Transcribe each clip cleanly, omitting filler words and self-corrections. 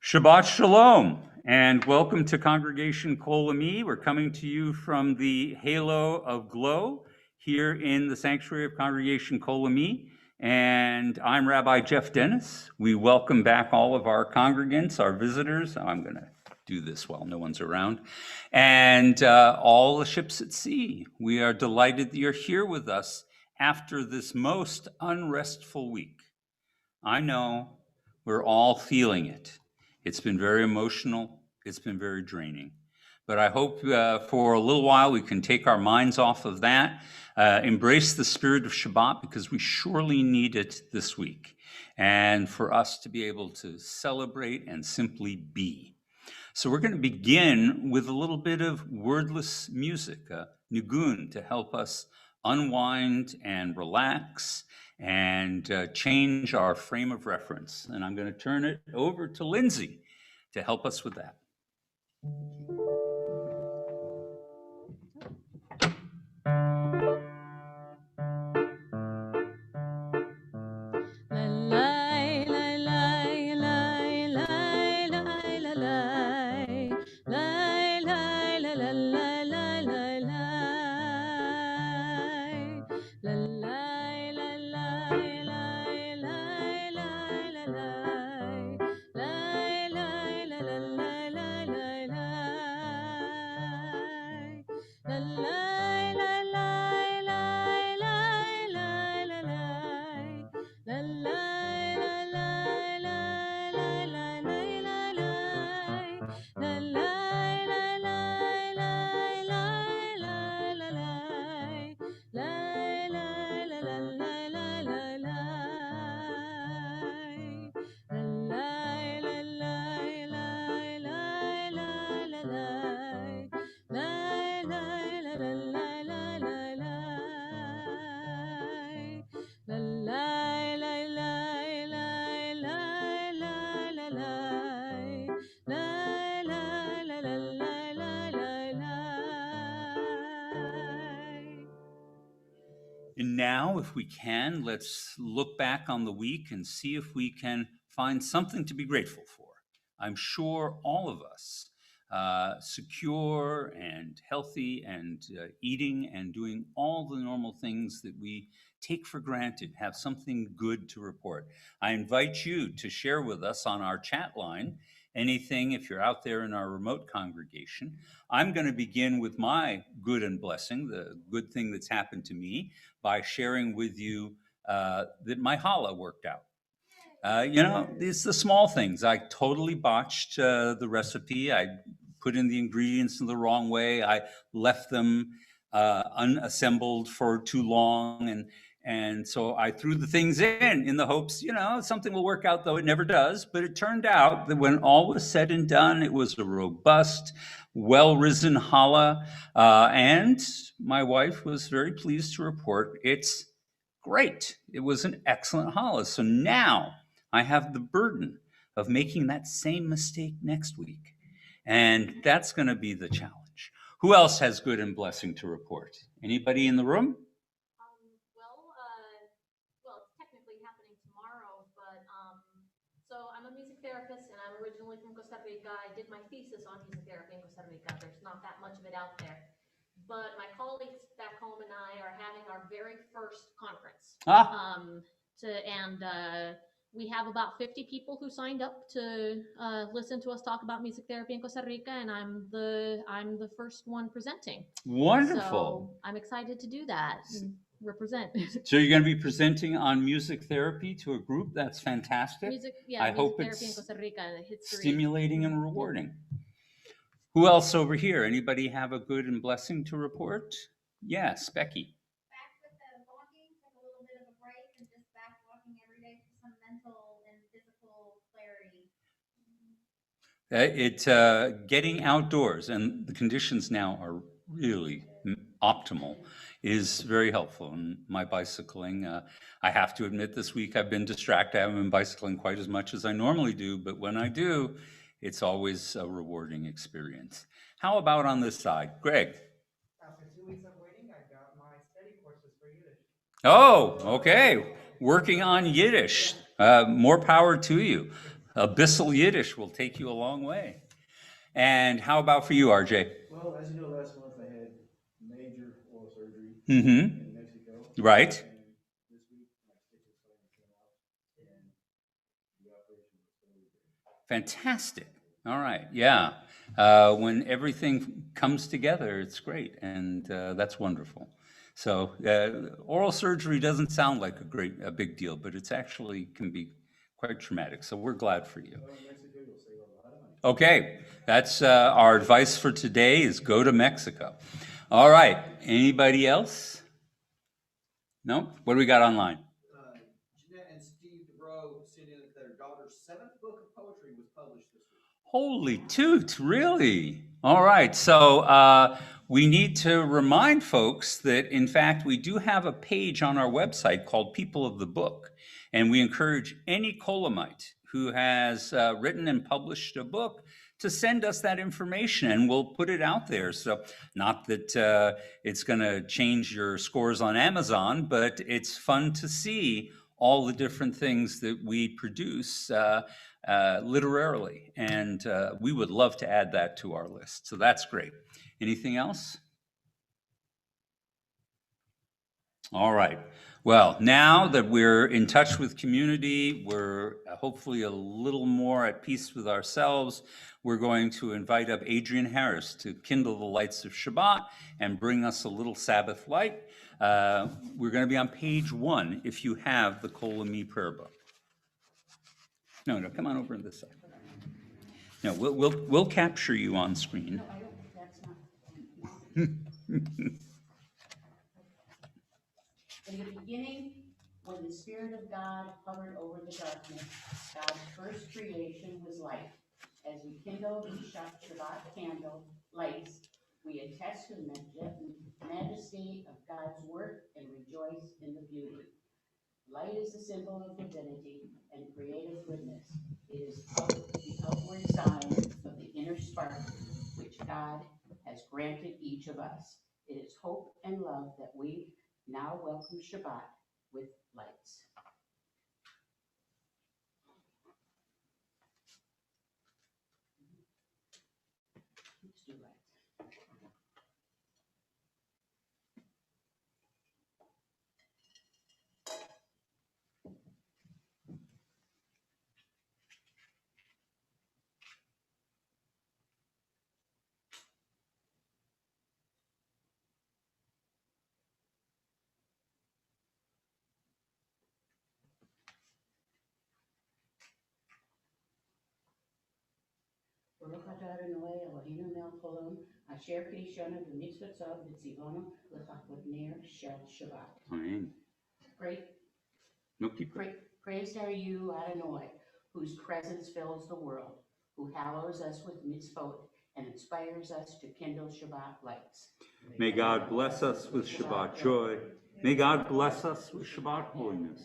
Shabbat Shalom, and welcome to Congregation Kol Ami. We're coming to you from the halo of glow here in the sanctuary of Congregation Kol Ami, and I'm Rabbi Jeff Dennis. We welcome back all of our congregants, our visitors. I'm going to do this while no one's around, and all the ships at sea. We are delighted that you're here with us after this most unrestful week. I know we're all feeling it. It's been very emotional. It's been very draining. But I hope for a little while we can take our minds off of that, embrace the spirit of Shabbat, because we surely need it this week, and for us to be able to celebrate and simply be. So we're going to begin with a little bit of wordless music, nigun, to help us unwind and relax and change our frame of reference. And I'm going to turn it over to Lindsay to help us with that. And now, if we can, let's look back on the week and see if we can find something to be grateful for. I'm sure all of us, secure and healthy and eating and doing all the normal things that we take for granted, have something good to report. I invite you to share with us on our chat line anything if you're out there in our remote congregation. I'm going to begin with my good and blessing, the good thing that's happened to me, by sharing with you that my challah worked out. It's the small things. I totally botched the recipe. I put in the ingredients in the wrong way. I left them unassembled for too long. And so I threw the things in the hopes, something will work out, though it never does. But it turned out that when all was said and done, it was a robust, well-risen challah. And my wife was very pleased to report it's great. It was an excellent challah. So now I have the burden of making that same mistake next week. And that's going to be the challenge. Who else has good and blessing to report? Anybody in the room? Well, it's technically happening tomorrow, but so I'm a music therapist and I'm originally from Costa Rica. I did my thesis on music therapy in Costa Rica. There's not that much of it out there. But my colleagues back home and I are having our very first conference. We have about 50 people who signed up to listen to us talk about music therapy in Costa Rica, and I'm the first one presenting. Wonderful. So I'm excited to do that and represent. So you're going to be presenting on music therapy to a group? That's fantastic. I hope therapy it's in Costa Rica, history. Stimulating and rewarding. Who else over here? Anybody have a good and blessing to report? Yes, Becky. Back with the walking, took a little bit of a break and just back walking every day for some mental and physical clarity. Getting outdoors, and the conditions now are really optimal, is very helpful. And my bicycling, I have to admit this week I've been distracted. I haven't been bicycling quite as much as I normally do, but when I do, it's always a rewarding experience. How about on this side? Greg? After 2 weeks of waiting, I got my study courses for Yiddish. Oh, okay. Working on Yiddish. More power to you. Abyssal Yiddish will take you a long way. And how about for you, RJ? Well, as you know, last month I had major oral surgery Mm-hmm. in Mexico. Right. And this week my stitches finally came out and the operation was totally good. Fantastic. All right. Yeah. When everything comes together, it's great. And that's wonderful. So oral surgery doesn't sound like a big deal, but it's actually can be quite traumatic. So we're glad for you. Well, in Mexico, you'll save a lot of money. Okay. That's our advice for today is go to Mexico. All right. Anybody else? No? What do we got online? Jeanette and Steve DeBrow sent in that their daughter's 7th book of poetry was published this week. Holy toot, really? All right, so we need to remind folks that, in fact, we do have a page on our website called People of the Book, and we encourage any Kol Amite who has written and published a book to send us that information, and we'll put it out there. So not that it's going to change your scores on Amazon, but it's fun to see all the different things that we produce literarily, and we would love to add that to our list. So that's great. Anything else? All right. Well, now that we're in touch with community, we're hopefully a little more at peace with ourselves, we're going to invite up Adrian Harris to kindle the lights of Shabbat and bring us a little Sabbath light. We're going to be on page 1 if you have the Kol Ami prayer book. No, come on over on this side. No, we'll capture you on screen. No, I don't, that's not. In the beginning, when the Spirit of God hovered over the darkness, God's first creation was light. As we kindle the Shabbat candle lights, we attest to the majesty of God's work and rejoice in the beauty. Light is the symbol of divinity and creative goodness. It is the outward sign of the inner spark which God has granted each of us. It is hope and love that we now welcome Shabbat with lights. Let's do lights. Baruch atah Adonai Eloheinu melech haolam, asher kiddushanu b'mitzvotav v'tzivonu l'chachot ner shel Shabbat. Amen. Great, No, keep going. praised are you, Adonai, whose presence fills the world, who hallows us with mitzvot and inspires us to kindle Shabbat lights. May God bless us with Shabbat joy. May God bless us with Shabbat holiness.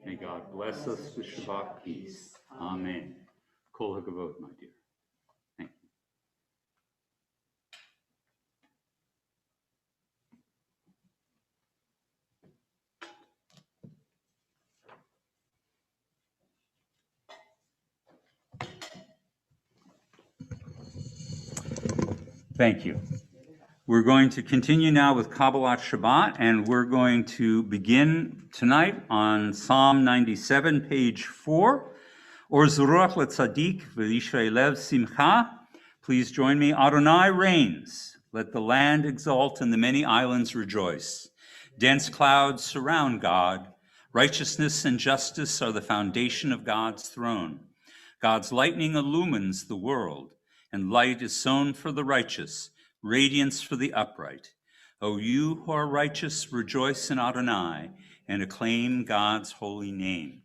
May God bless us with Shabbat peace. Amen. Kol HaKavod, my dear. Thank you. Thank you. We're going to continue now with Kabbalat Shabbat, and we're going to begin tonight on Psalm 97, page 4. Or Zuruach Letzadik V'Yishrei Lev Simcha. Please join me. Adonai reigns. Let the land exult and the many islands rejoice. Dense clouds surround God. Righteousness and justice are the foundation of God's throne. God's lightning illumines the world, and light is sown for the righteous, radiance for the upright. O you who are righteous, rejoice in Adonai and acclaim God's holy name.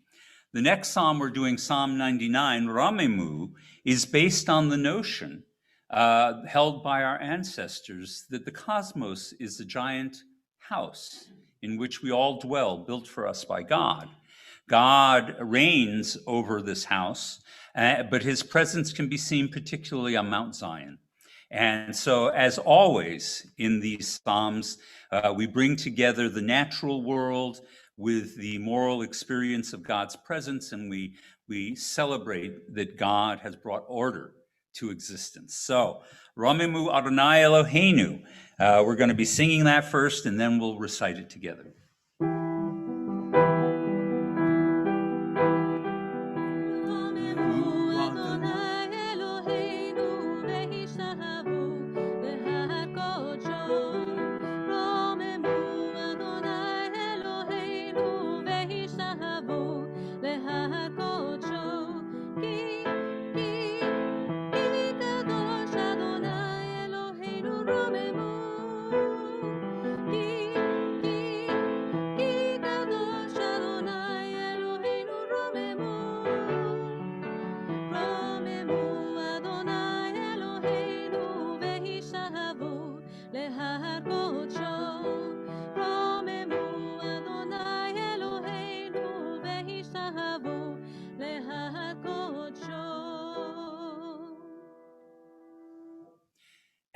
The next psalm we're doing, Psalm 99, Ramemu, is based on the notion held by our ancestors that the cosmos is a giant house in which we all dwell, built for us by God. God reigns over this house, but his presence can be seen particularly on Mount Zion. And so, as always in these Psalms, we bring together the natural world with the moral experience of God's presence, and we celebrate that God has brought order to existence. So, Ramemu Adonai Eloheinu. We're going to be singing that first, and then we'll recite it together.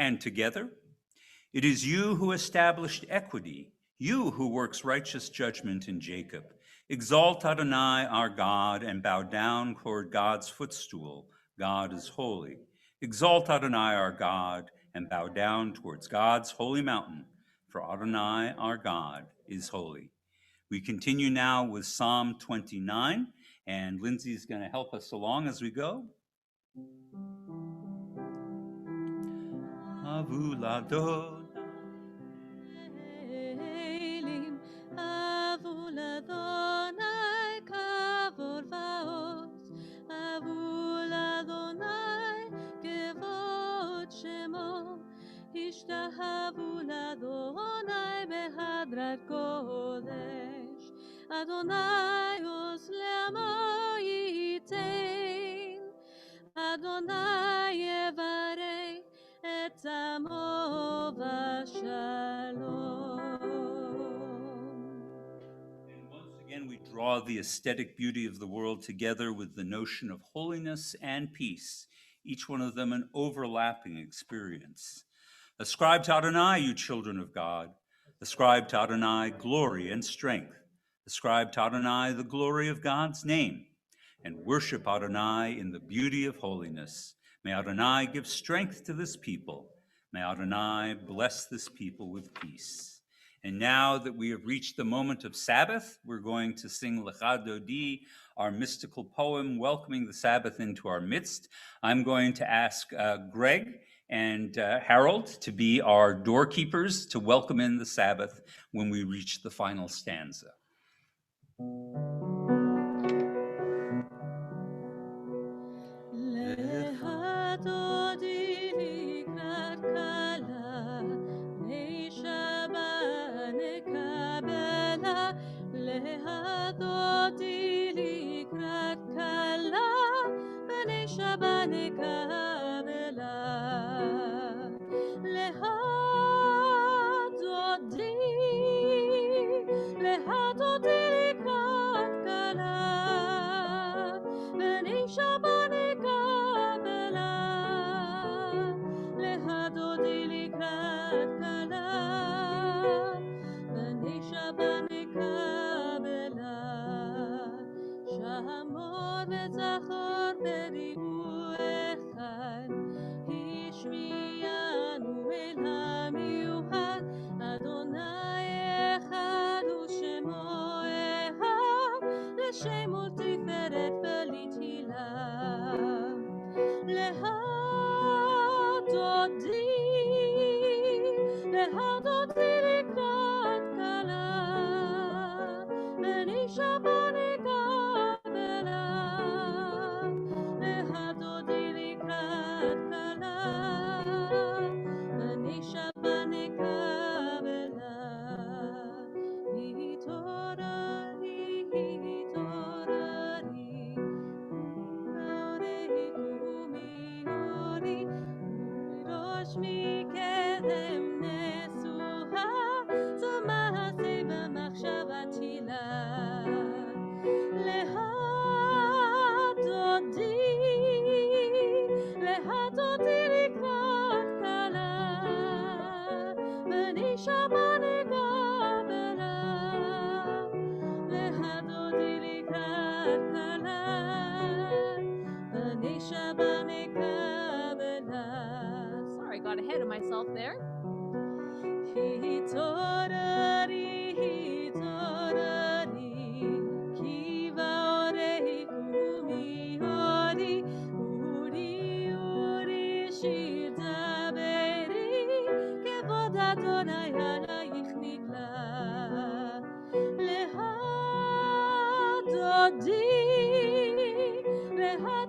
And together, it is you who established equity, you who works righteous judgment in Jacob. Exalt Adonai, our God, and bow down toward God's footstool. God is holy. Exalt Adonai, our God, and bow down towards God's holy mountain, for Adonai, our God, is holy. We continue now with Psalm 29, and Lindsay's going to help us along as we go. Avuladon. Adonai os le'amo yitain, Adonai yevarei et amo v'shalom. And once again, we draw the aesthetic beauty of the world together with the notion of holiness and peace, each one of them an overlapping experience. Ascribe to Adonai, you children of God. Ascribe to Adonai glory and strength. Ascribe to Adonai the glory of God's name, and worship Adonai in the beauty of holiness. May Adonai give strength to this people. May Adonai bless this people with peace. And now that we have reached the moment of Sabbath, we're going to sing Lecha Dodi, our mystical poem welcoming the Sabbath into our midst. I'm going to ask Greg and Harold to be our doorkeepers to welcome in the Sabbath when we reach the final stanza.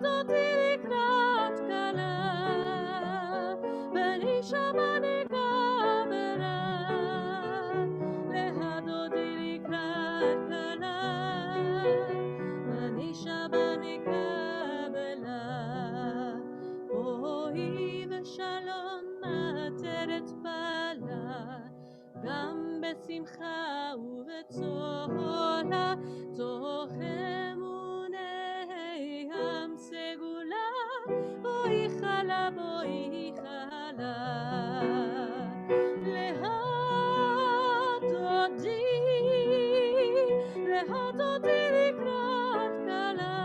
אותי לקראת כלה, ואישה בנקבלה, להדותי לקראת כלה, ואישה בנקבלה, אוהי ושלום עטרת פלה, גם בשמחה ובצהלה, תוך אמוני עם סגולה, בואי חלה, בואי חלה, להדותי לקראת כלה,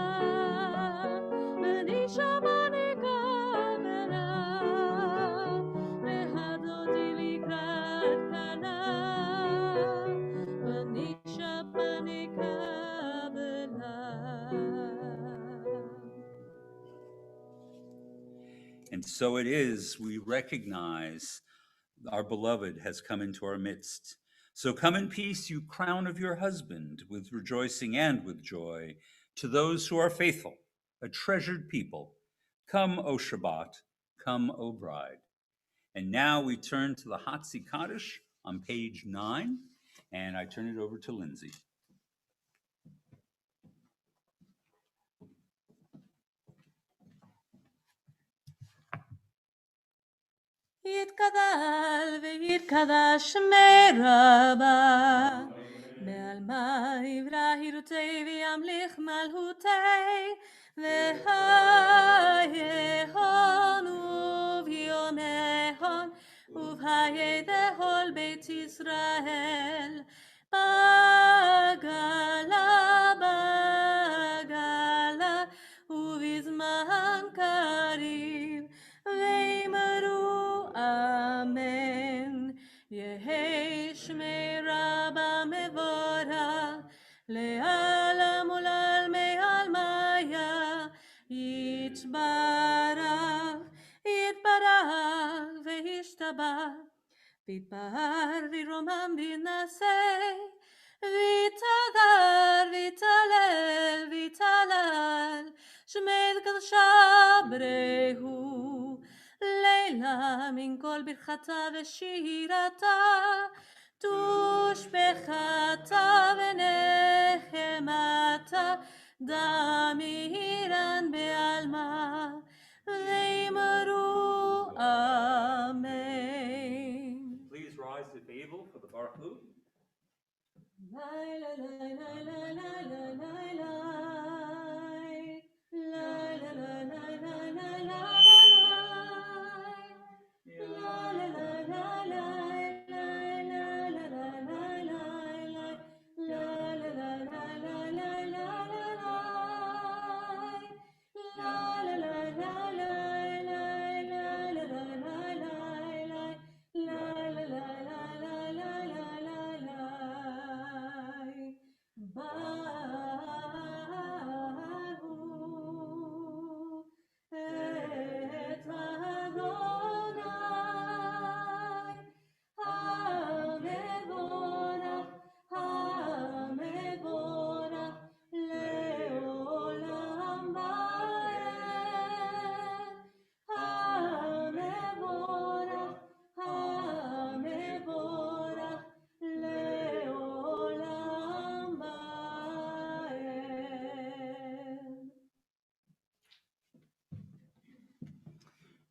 ואישה בנקבלה, להדותי לקראת כלה, ואישה בנקבלה. And so it is, we recognize our beloved has come into our midst. So come in peace, you crown of your husband, with rejoicing and with joy, to those who are faithful, a treasured people. Come, O Shabbat, come, O bride. And now we turn to the Hatzi Kaddish on page 9, and I turn it over to Lindsay. יתגדל ויתקדש שמי רבה, בעלמא יברא וימליך מלכותי, והיהון וביומהון, ובחיי דכל בית ישראל, בגלה בגלה, ובזמן קריב, ואמרו אמן. יהי שמי רבה מבורך, לעלם ולעלמי עלמיה, יתברך, יתברך וישתבח, ויתפאר וירומם וינשא, ויתהדר ויתהלל ויתהלל, שמי קדושה בריהו, לילה מן כל ברכתה ושירתה, תושבחתה ונחמתה, דמירן בעלמא, ואמרו אמן. Please rise if able for the Baruch Hu.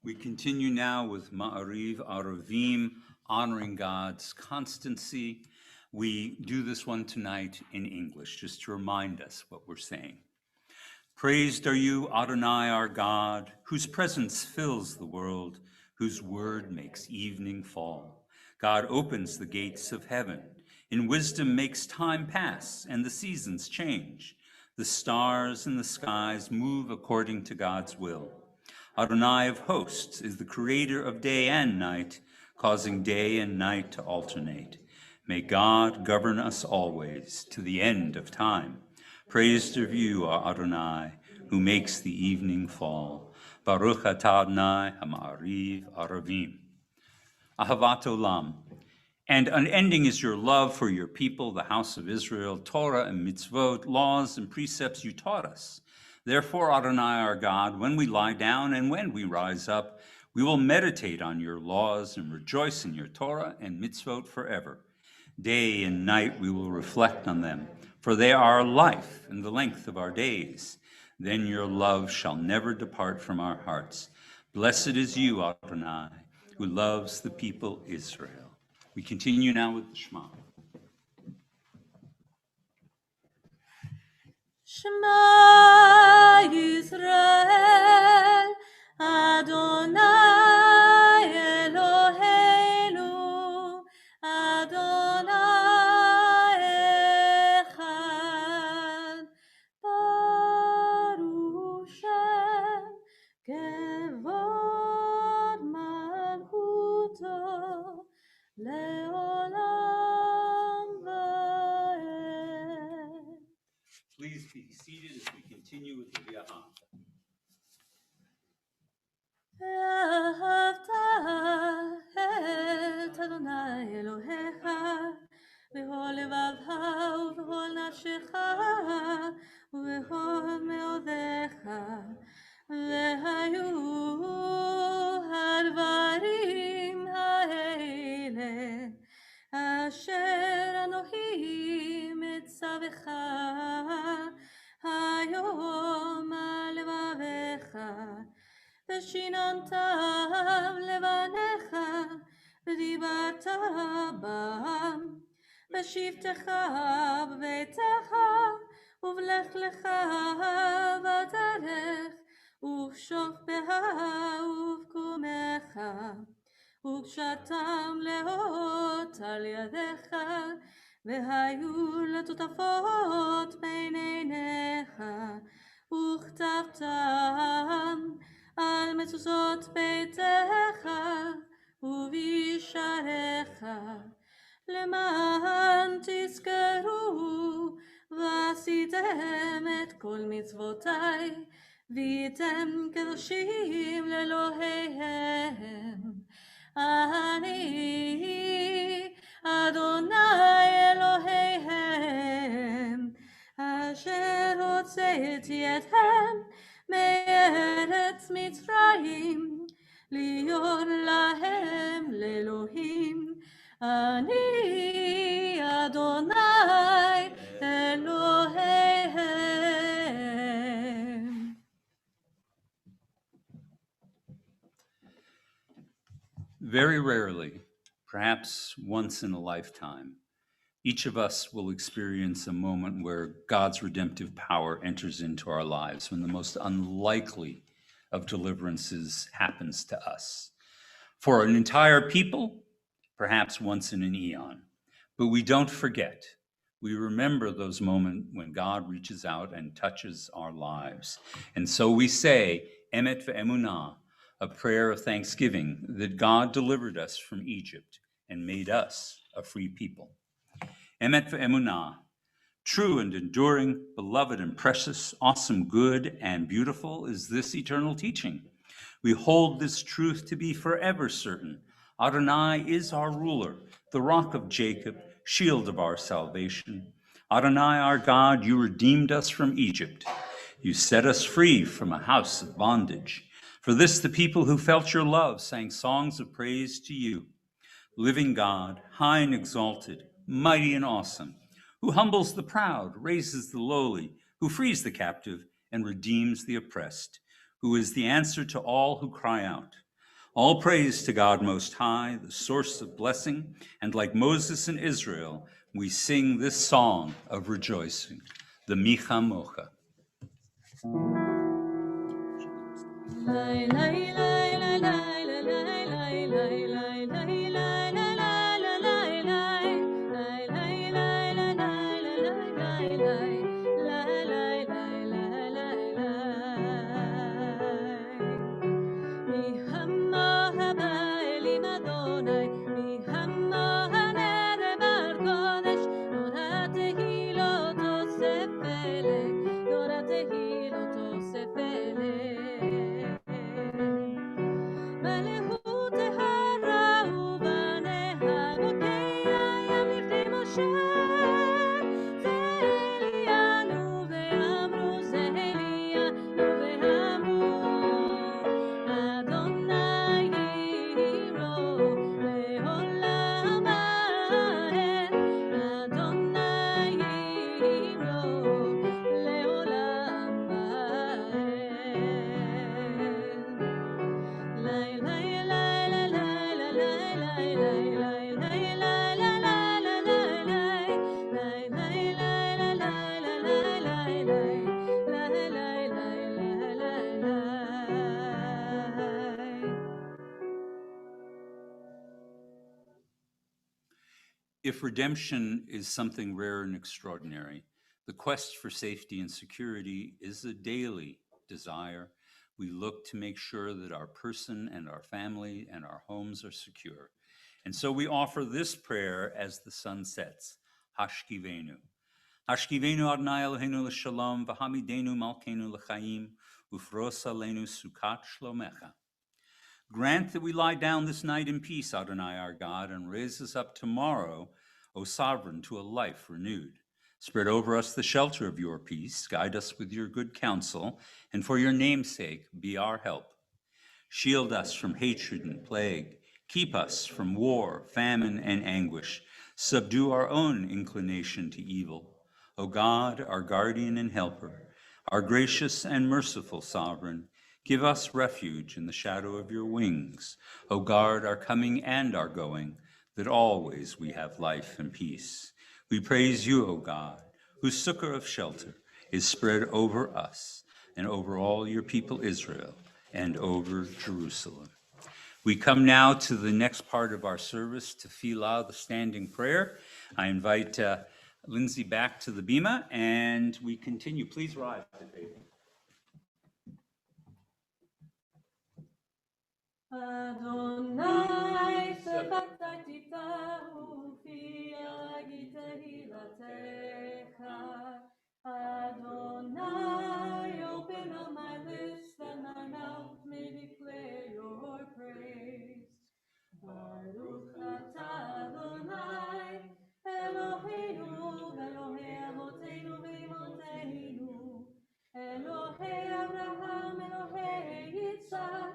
We continue now with Ma'ariv Aravim, honoring God's constancy. We do this one tonight in English, just to remind us what we're saying. Praised are you, Adonai, our God, whose presence fills the world, whose word makes evening fall. God opens the gates of heaven, in wisdom makes time pass, and the seasons change. The stars in the skies move according to God's will. Adonai of hosts is the creator of day and night, causing day and night to alternate. May God govern us always to the end of time. Praised are you, our Adonai, who makes the evening fall. Baruch atah Adonai ha'ma'ariv aravim. Ahavat olam. And unending is your love for your people, the house of Israel, Torah and mitzvot, laws and precepts you taught us. Therefore, Adonai our God, when we lie down and when we rise up, we will meditate on your laws and rejoice in your Torah and mitzvot forever. Day and night we will reflect on them, for they are our life and the length of our days. Then your love shall never depart from our hearts. Blessed is you, Adonai, who loves the people Israel. We continue now with the Shema. Shema Yisrael, Adonai Eloheinu, Adonai Echad, Baruch Shem, Kevod Malchuto, Leolam Vaed. Please be seated as we continue with the Yaham. ואהבת את אדוני אלוהיך בכל לבבך ובכל נפשך ובכל מאודיך והיו הדברים האלה אשר אנוכי מצווך היום על לבביך ושיננתם לבניך ודיברת בם בשבתך בביתך ובלכלך בדרך ובשוכבך ובקומך וקשתם לאות על ידיך והיו לטוטפות בין עיניך וכתבתם על מזוזות ביתך ובישעריך למען תזכרו ועשיתם את כל מצוותיי והייתם קדושים לאלוהיהם אני אדוני אלוהיהם אשר הוצאתי אתכם מארץ מצרים להיות להם לאלוהים אני אדוני אלוהיהם. Very rarely, perhaps once in a lifetime, each of us will experience a moment where God's redemptive power enters into our lives, when the most unlikely of deliverances happens to us. For an entire people, perhaps once in an eon. But we don't forget. We remember those moments when God reaches out and touches our lives. And so we say, Emet ve'emunah, a prayer of thanksgiving that God delivered us from Egypt and made us a free people. Emet ve'emunah, true and enduring, beloved and precious, awesome, good, and beautiful is this eternal teaching. We hold this truth to be forever certain. Adonai is our ruler, the rock of Jacob, shield of our salvation. Adonai, our God, you redeemed us from Egypt. You set us free from a house of bondage. For this, the people who felt your love sang songs of praise to you. Living God, high and exalted, mighty and awesome, who humbles the proud, raises the lowly, who frees the captive and redeems the oppressed, who is the answer to all who cry out. All praise to God Most High, the source of blessing, and like Moses and Israel, we sing this song of rejoicing, the Micha Mocha. מלכות If redemption is something rare and extraordinary, the quest for safety and security is a daily desire. We look to make sure that our person and our family and our homes are secure. And so we offer this prayer as the sun sets, Hashkivenu. Hashkivenu Adonai Eloheinu l'shalom, v'hamidenu malkeinu l'chaim, ufros aleinu sukat shlomecha. Grant that we lie down this night in peace, Adonai our God, and raise us up tomorrow, O sovereign, to a life renewed. Spread over us the shelter of your peace, guide us with your good counsel, and for your name's sake, be our help. Shield us from hatred and plague. Keep us from war, famine, and anguish. Subdue our own inclination to evil. O God, our guardian and helper, our gracious and merciful sovereign, give us refuge in the shadow of your wings. O guard our coming and our going, that always we have life and peace. We praise you, O God, whose succor of shelter is spread over us and over all your people Israel and over Jerusalem. We come now to the next part of our service, Tefillah, the standing prayer. I invite Lindsay back to the bima, and we continue. Please rise. Adonai sefatitahu fi agitehilatecha. Adonai, open up my lips that my mouth may declare your praise. Baruch atah Adonai, Eloheinu, Elohei Avotenu v'Imotenu, Elohei Abraham, Elohei Yitzhak,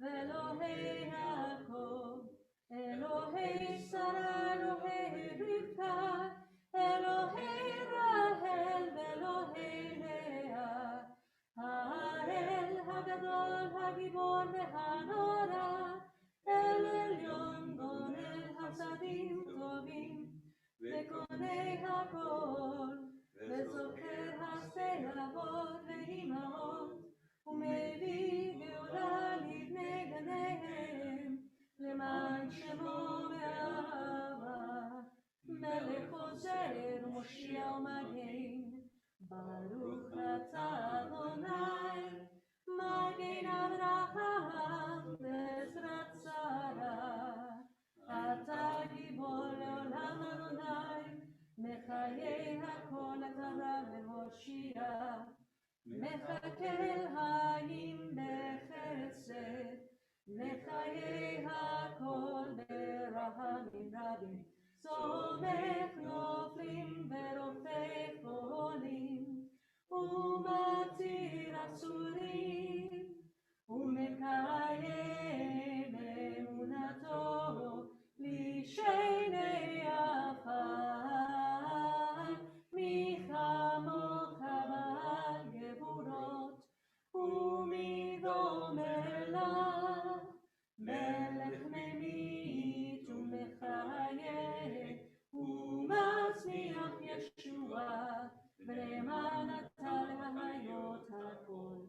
Elohei Yaakov, Elohei Sarah, Elohei Rivka, Elohei Rahel, Elohei Leah, Ha'el Hagadol, Hagibor v'Hanora, El Elyon, Gonel Hasadim Tovim, Vekonei Hakol, Vezocher HaSelahot ve'Imahot, Umevi Geula Livnei Ganehem, Leman Shemo Me'ahava, Melech Ozer Moshiach Magen, Baruch atah Adonai, Magen Avraham, Bezrat Sarah, Ata Gibor Leolam Adonai, Mechayei Hakol Atara Vehoshia, Mechakel Hayim Bechesed, Mechayei Hakol Berahamim Rabim, Somech Noflim Verofei Cholim, Umatir Asurim, Umekayem Emunato, Lishenei Afar, Michamo Kabal Gevurot, Umidom Elah, Melech Memit Umechayeh, Umatzmiach Yeshua, Vreman Atal Hayot Hakol,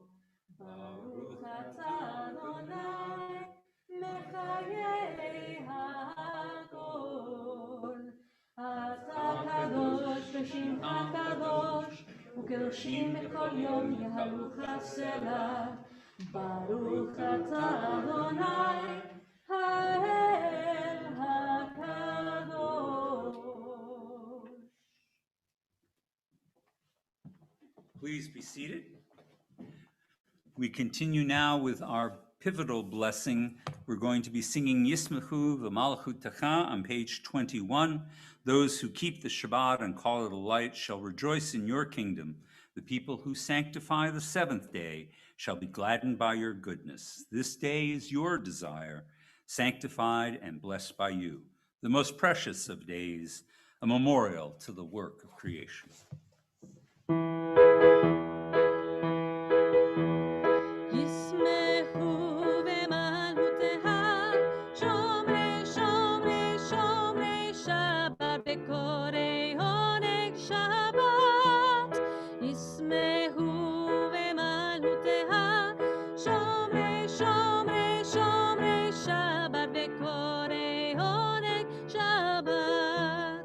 Baruch atah Adonai, Mechayei Hakol. Atah kadosh v'shimcha kadosh, ukedoshim b'kol yom yehalucha selah. Baruch atah Adonai, Ha'el HaKadosh. Please be seated. We continue now with our pivotal blessing. We're going to be singing Yismechu v'malchutecha on page 21. Those who keep the Shabbat and call it a light shall rejoice in your kingdom. The people who sanctify the seventh day shall be gladdened by your goodness. This day is your desire, sanctified and blessed by you, the most precious of days, a memorial to the work of creation. ישמחו במלכותיה, שומרי שומרי שומרי שבת וקוראי עונג שבת. ישמחו במלכותיה, שומרי שומרי שומרי שבת וקוראי עונג שבת.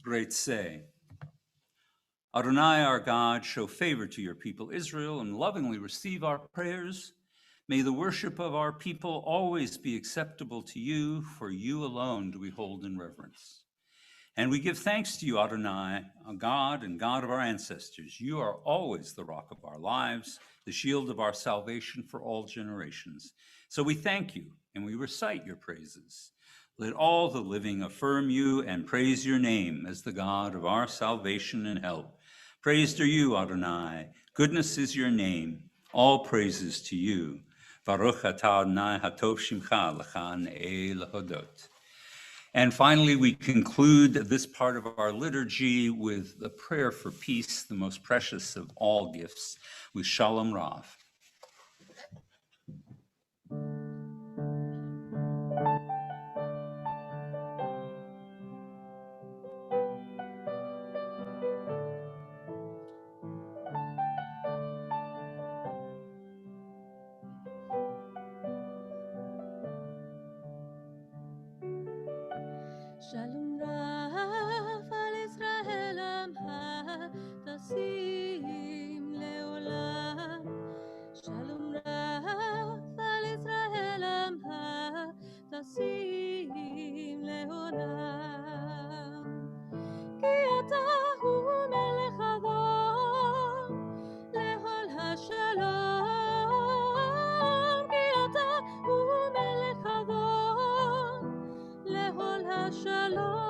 Great say. Adonai, our God, show favor to your people Israel and lovingly receive our prayers. May the worship of our people always be acceptable to you, for you alone do we hold in reverence. And we give thanks to you, Adonai, our God and God of our ancestors. You are always the rock of our lives, the shield of our salvation for all generations. So we thank you and we recite your praises. Let all the living affirm you and praise your name as the God of our salvation and help. Praised are you, Adonai. Goodness is your name. All praises to you. Baruch atah Adonai hatov shimcha lecha ne'eh lahodot. And finally, we conclude this part of our liturgy with the prayer for peace, the most precious of all gifts, with Shalom Rav. Shalom Rav al Israel Amha Tasim Leolam. Shalom Rav al Israel Amha Tasim Leolam. Ki ata hu melech Adon lehol hashalom. Ki ata hu melech Adon lehol hashalom.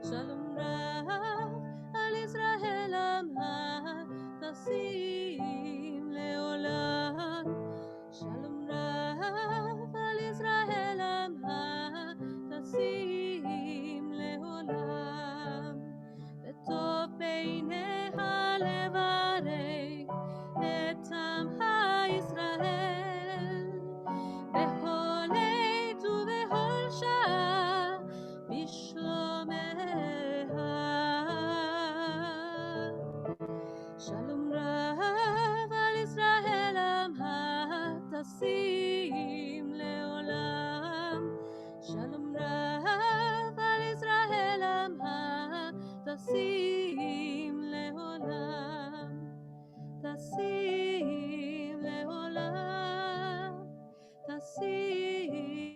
Shalom Rav al Israel Amha Tasim Leolam. Shalom Rav al Israel Amha Tasim Leolam. Betov beineha levarech et amha Yisrael. בכל עת ובכל שעה בשלומך. שלום רב על ישראל עמך תשים לעולם. שלום רב על ישראל עמך תשים לעולם. תשים לעולם. תשים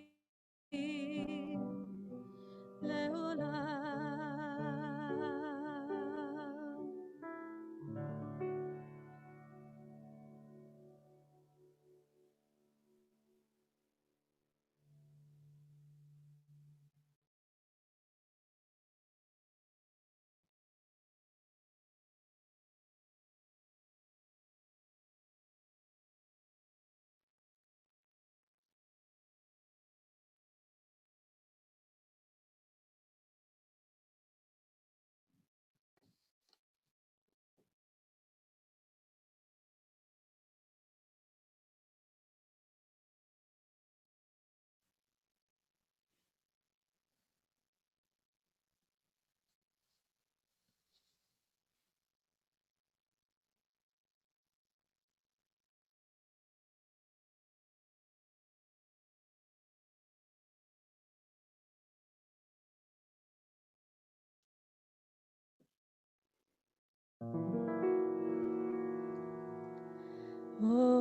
לעולם.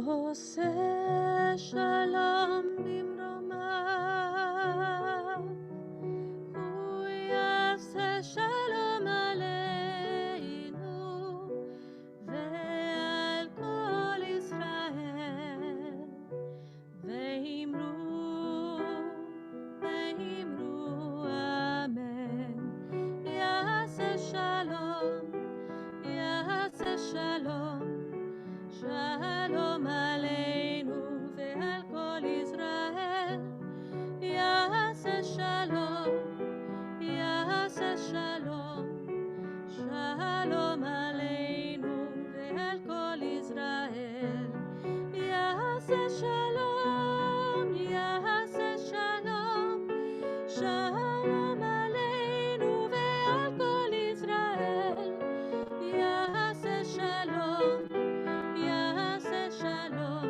עושה שלום במרומיו, הוא יעשה שלום עלינו ועל כל ישראל. ואמרו אמן. יעשה שלום, יעשה שלום, שלום עלינו ועל כל ישראל. יעשה שלום, יעשה שלום, שלום עלינו ועל כל ישראל. יעשה שלום, יעשה שלום, שלום עלינו ועל כל ישראל. יעשה שלום, יעשה שלום,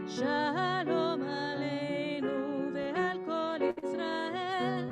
שלום עלינו ועל כל ישראל.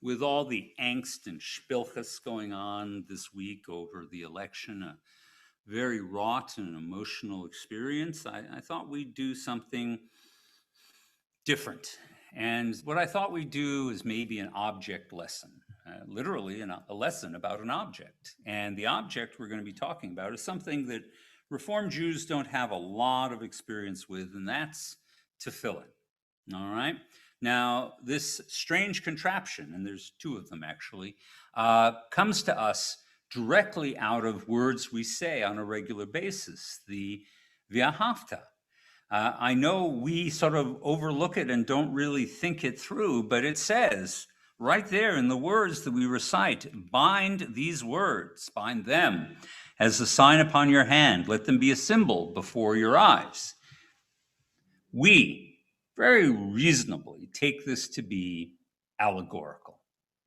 with all the angst and spilchus going on this week over the election, a very wrought and emotional experience, I thought we'd do something different. And what I thought we'd do is maybe an object lesson, literally a lesson about an object. And the object we're going to be talking about is something that Reform Jews don't have a lot of experience with, and that's tefillin. All right? Now, this strange contraption, and there's two of them actually, comes to us directly out of words we say on a regular basis, the v'ahavta. I know we sort of overlook it and don't really think it through, but it says right there in the words that we recite, bind these words, bind them as a sign upon your hand. Let them be a symbol before your eyes. We very reasonably take this to be allegorical,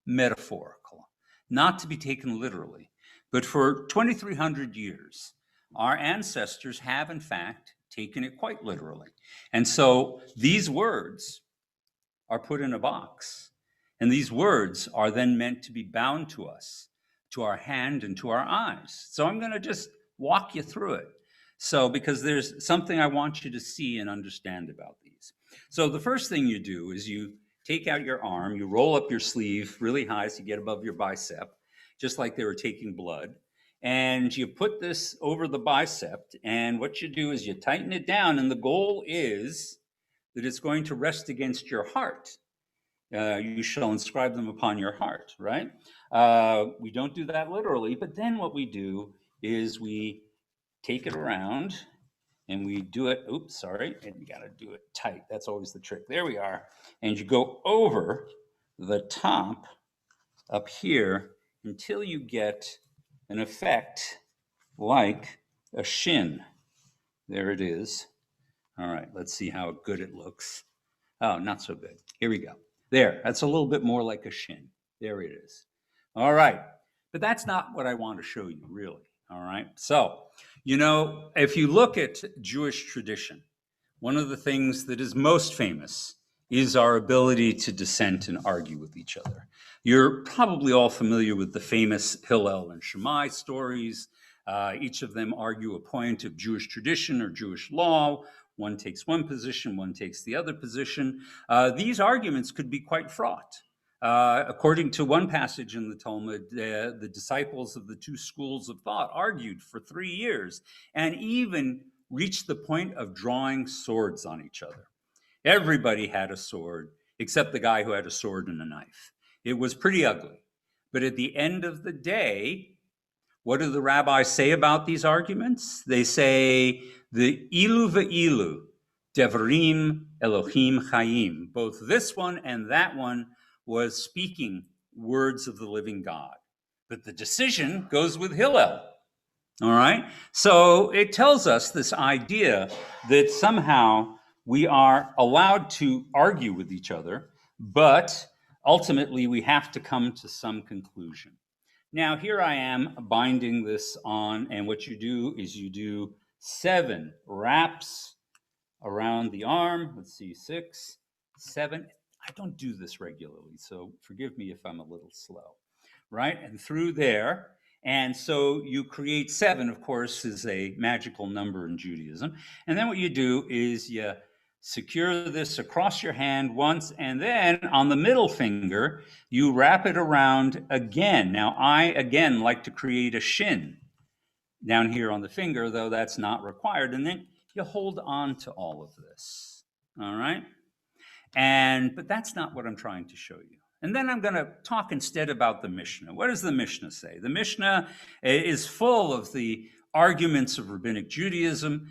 metaphorical, not to be taken literally. But for 2,300 years, our ancestors have, in fact, taken it quite literally. And so these words are put in a box, and these words are then meant to be bound to us, to our hand and to our eyes. So I'm going to just walk you through it. So, because there's something I want you to see and understand about these. So the first thing you do is you take out your arm, you roll up your sleeve really high so you get above your bicep, just like they were taking blood. And you put this over the bicep, and what you do is you tighten it down, and the goal is that it's going to rest against your heart. You shall inscribe them upon your heart, right? We don't do that literally, but then what we do is we take it around and we do it, oops, sorry, and you gotta do it tight. That's always the trick. There we are. And you go over the top up here until you get an effect like a shin. There it is. All right, let's see how good it looks. Oh, not so good. Here we go. There, that's a little bit more like a shin. There it is. All right, but that's not what I want to show you, really. All right, so, you know, if you look at Jewish tradition, one of the things that is most famous is our ability to dissent and argue with each other. You're probably all familiar with the famous Hillel and Shammai stories. Each of them argue a point of Jewish tradition or Jewish law. One takes one position, one takes the other position. These arguments could be quite fraught. According to one passage in the Talmud, the disciples of the two schools of thought argued for 3 years and even reached the point of drawing swords on each other. Everybody had a sword except the guy who had a sword and a knife. It was pretty ugly. But at the end of the day, what do the rabbis say about these arguments? They say, the ilu ve'ilu, devrim Elohim chayim. Both this one and that one was speaking words of the living God. But the decision goes with Hillel. All right? So it tells us this idea that somehow we are allowed to argue with each other, but ultimately we have to come to some conclusion. Now, here I am binding this on, and what you do is you do 7 wraps around the arm. Let's see, 6, 7. I don't do this regularly, so forgive me if I'm a little slow, right? And through there. And so you create 7, of course, is a magical number in Judaism. And then what you do is you secure this across your hand once, and then on the middle finger, you wrap it around again. Now, I, again, like to create a shin down here on the finger, though that's not required. And then you hold on to all of this, all right? But that's not what I'm trying to show you. And then I'm going to talk instead about the Mishnah. What does the Mishnah say? The Mishnah is full of the arguments of rabbinic Judaism.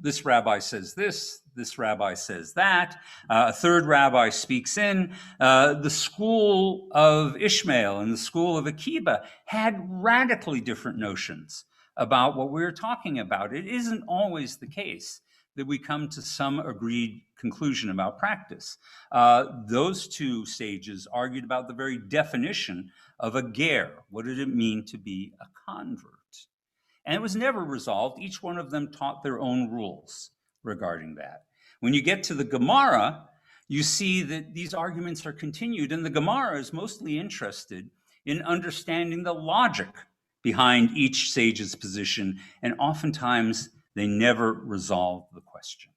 This rabbi says this rabbi says that. A third rabbi speaks in. The school of Ishmael and the school of Akiba had radically different notions about what we were talking about. It isn't always the case that we come to some agreed conclusion about practice. Those two sages argued about the very definition of a ger. What did it mean to be a convert? And it was never resolved. Each one of them taught their own rules regarding that. When you get to the Gemara, you see that these arguments are continued, and the Gemara is mostly interested in understanding the logic behind each sage's position, and oftentimes they never resolve the question.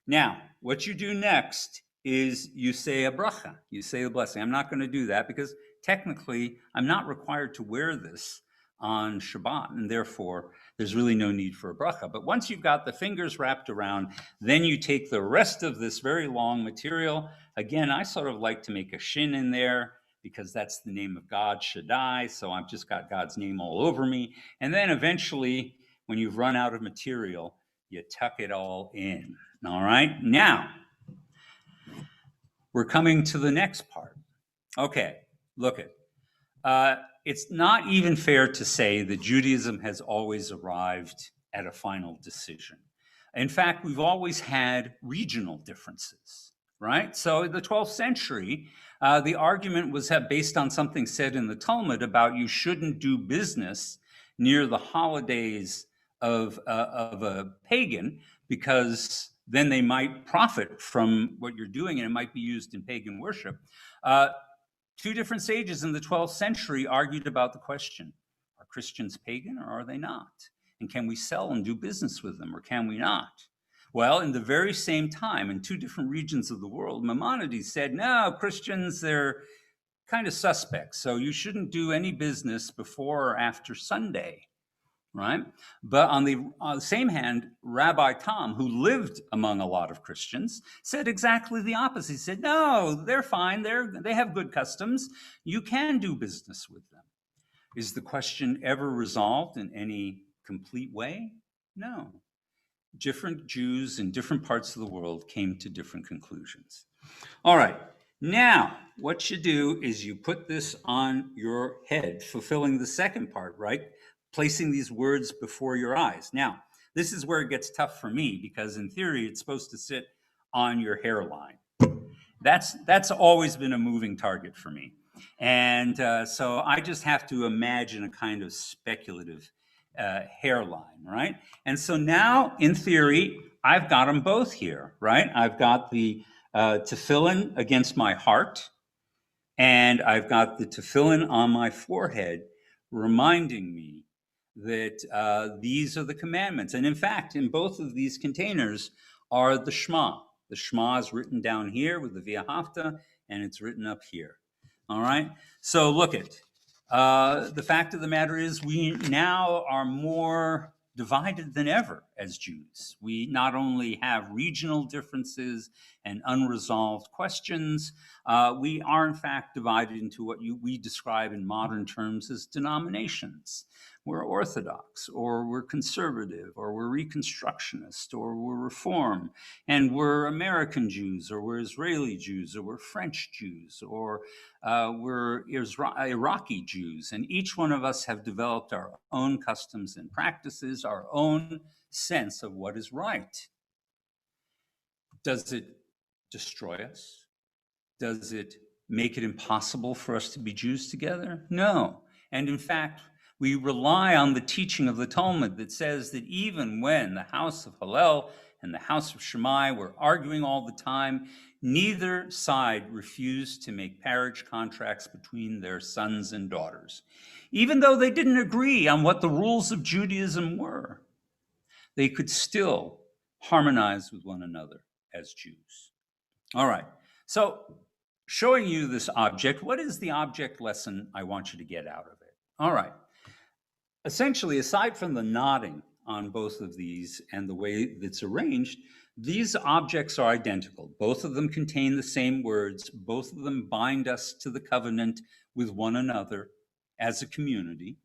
Now, what you do next is you say a bracha, you say a blessing. I'm not going to do that because technically I'm not required to wear this on Shabbat, and therefore there's really no need for a bracha. But once you've got the fingers wrapped around, then you take the rest of this very long material. Again, I sort of like to make a shin in there because that's the name of God, Shaddai, so I've just got God's name all over me. And then eventually, when you've run out of material, you tuck it all in. All right, now we're coming to the next part. Okay, look it. It's not even fair to say that Judaism has always arrived at a final decision. In fact, we've always had regional differences, right? So in the 12th century, the argument was based on something said in the Talmud about you shouldn't do business near the holidays of a pagan because then they might profit from what you're doing and it might be used in pagan worship. Two different sages in the 12th century argued about the question, are Christians pagan or are they not? And can we sell and do business with them or can we not? Well, in the very same time, in two different regions of the world, Maimonides said, no, Christians, they're kind of suspects, so you shouldn't do any business before or after Sunday, right? But on the same hand, Rabbi Tom, who lived among a lot of Christians, said exactly the opposite. He said, no, they're fine. They have good customs. You can do business with them. Is the question ever resolved in any complete way? No. Different Jews in different parts of the world came to different conclusions. All right. Now, what you do is you put this on your head, fulfilling the second part, right? Placing these words before your eyes. Now, this is where it gets tough for me because in theory, it's supposed to sit on your hairline. That's always been a moving target for me. And so I just have to imagine a kind of speculative hairline, right? And so now, in theory, I've got them both here, right? I've got the tefillin against my heart, and I've got the tefillin on my forehead, reminding me that these are the commandments. And in fact, in both of these containers are the Shema. The Shema is written down here with the V'ahavta, and it's written up here. All right? So look at the fact of the matter is we now are more divided than ever as Jews. We not only have regional differences and unresolved questions, we are in fact divided into what we describe in modern terms as denominations. We're Orthodox, or we're conservative, or we're Reconstructionist, or we're Reform, and we're American Jews, or we're Israeli Jews, or we're French Jews, or we're Iraqi Jews, and each one of us have developed our own customs and practices, our own sense of what is right. Does it destroy us? Does it make it impossible for us to be Jews together? No. And in fact, we rely on the teaching of the Talmud that says that even when the house of Hillel and the house of Shammai were arguing all the time, neither side refused to make marriage contracts between their sons and daughters. Even though they didn't agree on what the rules of Judaism were, they could still harmonize with one another as Jews. All right, so showing you this object, what is the object lesson I want you to get out of it? All right, essentially, aside from the nodding on both of these and the way that's arranged, these objects are identical. Both of them contain the same words. Both of them bind us to the covenant with one another as a community.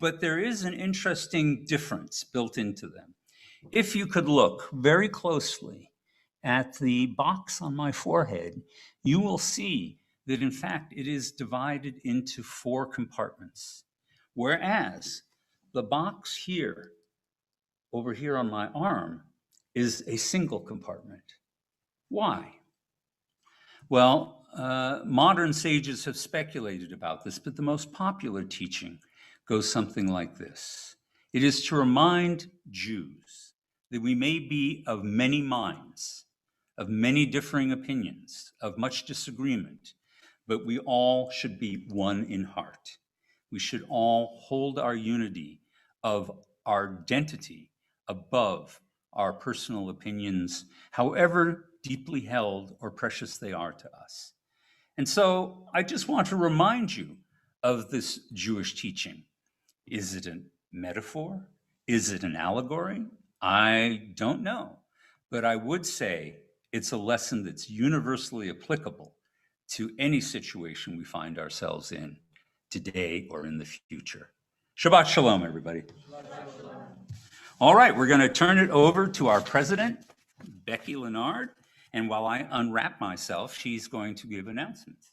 But there is an interesting difference built into them. If you could look very closely at the box on my forehead, you will see that in fact it is divided into 4 compartments. Whereas the box here, over here on my arm, is a single compartment. Why? Well, modern sages have speculated about this, but the most popular teaching goes something like this. It is to remind Jews that we may be of many minds, of many differing opinions, of much disagreement, but we all should be one in heart. We should all hold our unity of our identity above our personal opinions, however deeply held or precious they are to us. And so I just want to remind you of this Jewish teaching. Is it a metaphor? Is it an allegory? I don't know. But I would say it's a lesson that's universally applicable to any situation we find ourselves in today or in the future. Shabbat Shalom, everybody. All right, we're going to turn it over to our president, Becky Leonard. And while I unwrap myself, she's going to give announcements.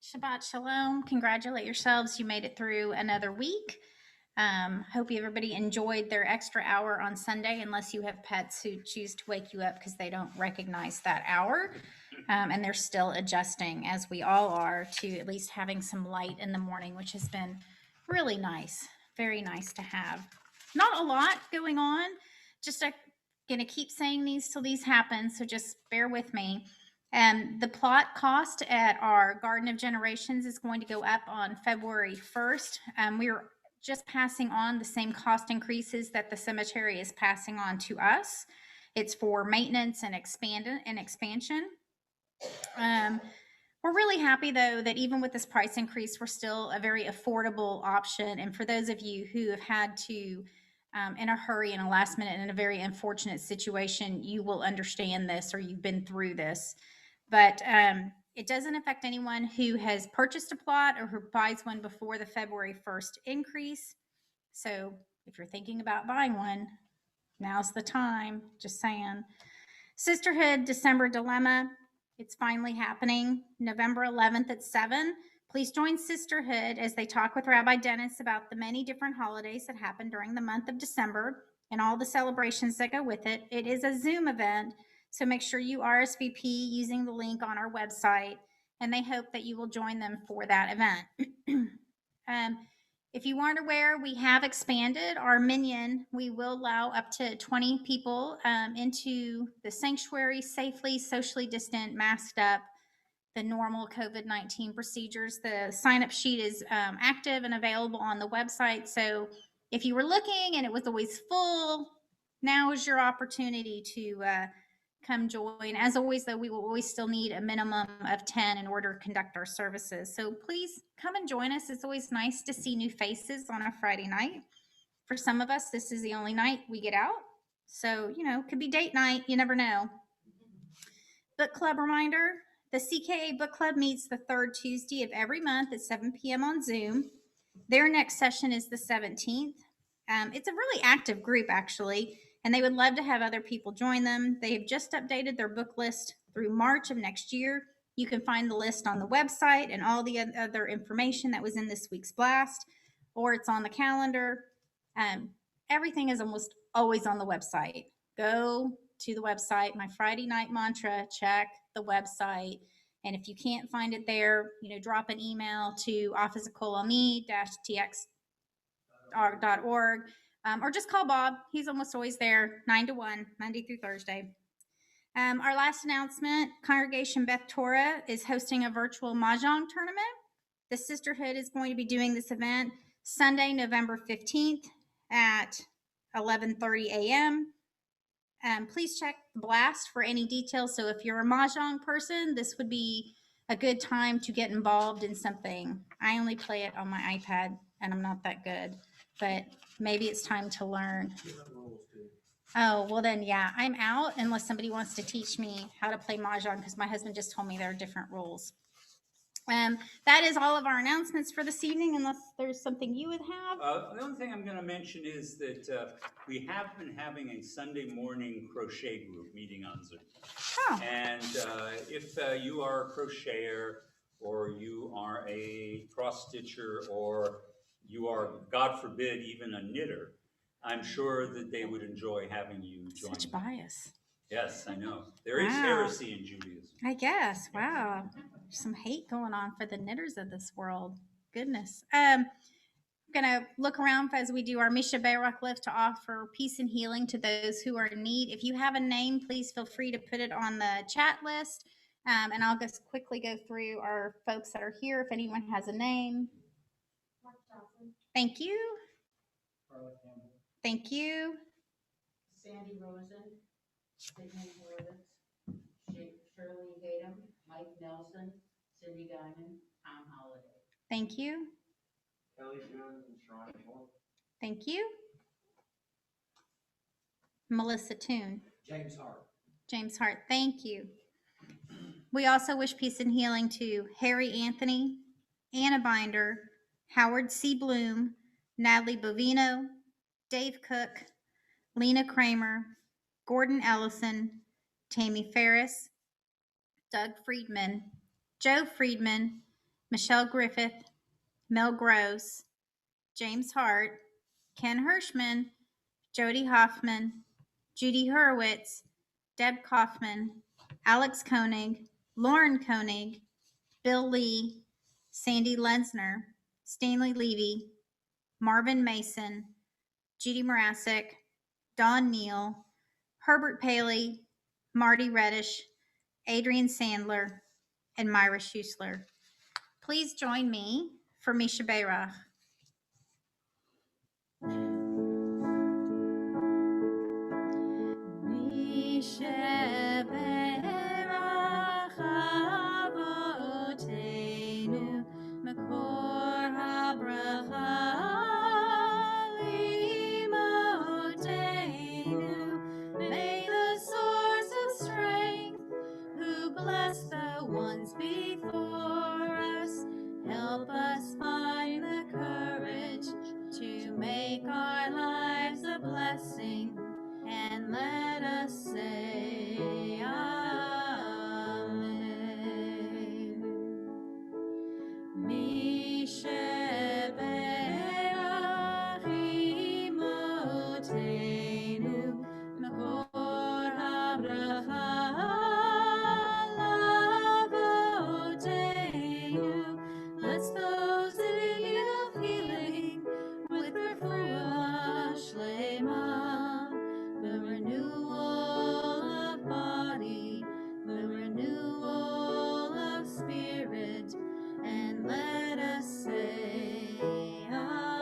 Shabbat Shalom. Congratulate yourselves. You made it through another week. Hope everybody enjoyed their extra hour on Sunday, unless you have pets who choose to wake you up because they don't recognize that hour. And they're still adjusting, as we all are, to at least having some light in the morning, which has been really nice. Very nice to have. Not a lot going on. Just going to keep saying these till these happen, so just bear with me. The plot cost at our Garden of Generations is going to go up on February 1st. We're just passing on the same cost increases that the cemetery is passing on to us. It's for maintenance and expansion. We're really happy, though, that even with this price increase, we're still a very affordable option. And for those of you who have had to, in a hurry, in a last minute, in a very unfortunate situation, you will understand this, or you've been through this. But it doesn't affect anyone who has purchased a plot or who buys one before the February 1st increase. So if you're thinking about buying one, now's the time. Just saying. Sisterhood December Dilemma. It's finally happening, November 11th at 7. Please join Sisterhood as they talk with Rabbi Dennis about the many different holidays that happen during the month of December and all the celebrations that go with it. It is a Zoom event, so make sure you RSVP using the link on our website, and they hope that you will join them for that event. If you weren't aware, we have expanded our minyan. We will allow up to 20 people into the sanctuary safely, socially distant, masked up, the normal COVID-19 procedures. The sign-up sheet is active and available on the website. So if you were looking and it was always full, now is your opportunity to come join. As always, though, we will always still need a minimum of 10 in order to conduct our services. So please come and join us. It's always nice to see new faces on a Friday night. For some of us, this is the only night we get out. So, it could be date night. You never know. Book club reminder. The CKA Book Club meets the third Tuesday of every month at 7 p.m. on Zoom. Their next session is the 17th. It's a really active group, actually, and they would love to have other people join them. They have just updated their book list through March of next year. You can find the list on the website and all the other information that was in this week's blast, or it's on the calendar. Everything is almost always on the website. Go to the website. My Friday night mantra, check the website. And if you can't find it there, drop an email to officeofkolami-tx.org, or just call Bob. He's almost always there, 9 to 1, Monday through Thursday. Our last announcement, Congregation Beth Torah is hosting a virtual Mahjong tournament. The Sisterhood is going to be doing this event Sunday, November 15th at 11:30 a.m. Please check the blast for any details. So if you're a Mahjong person, this would be a good time to get involved in something. I only play it on my iPad, and I'm not that good, but maybe it's time to learn. Oh, well then, yeah, I'm out unless somebody wants to teach me how to play Mahjong, because my husband just told me there are different rules. That is all of our announcements for this evening, unless there's something you would have. The only thing I'm going to mention is that we have been having a Sunday morning crochet group meeting on Zoom. Oh. And if you are a crocheter, or you are a cross-stitcher, or you are, God forbid, even a knitter, I'm sure that they would enjoy having you join Such them. bias. Yes, I know. There is Wow. heresy in Judaism. I guess. Wow. There's some hate going on for the knitters of this world. Goodness. I'm going to look around as we do our Misha Berach lift to offer peace and healing to those who are in need. If you have a name, please feel free to put it on the chat list. And I'll just quickly go through our folks that are here if anyone has a name. Thank you. Carla Campbell. Thank you. Sandy Rosen, Sydney Horvitz, Shirley Tatum, Mike Nelson, Cindy Diamond, Tom Holiday. Thank you. Kelly Jones and Sharon Moore. Thank you. Melissa Toon. James Hart. James Hart, thank you. We also wish peace and healing to Harry Anthony, Anna Binder, Howard C. Bloom, Natalie Bovino, Dave Cook, Lena Kramer, Gordon Ellison, Tammy Ferris, Doug Friedman, Joe Friedman, Michelle Griffith, Mel Gross, James Hart, Ken Hirschman, Jody Hoffman, Judy Hurwitz, Deb Kaufman, Alex Koenig, Lauren Koenig, Bill Lee, Sandy Lensner, Stanley Levy, Marvin Mason, Judy Morasic, Don Neal, Herbert Paley, Marty Reddish, Adrian Sandler, and Myra Schusler. Please join me for Misha Berach. Misha Berach Avotenu Makor HaBracha Limotenu. May the source of strength, who blessed the ones before us, help us find the courage to make our lives a blessing, and let us say Amen. Misha Berach Imotenu Makor HaBracha Lavotenu. Bless those in need of healing with refuah shlema, the renewal of body, the renewal of spirit, and let us say Amen.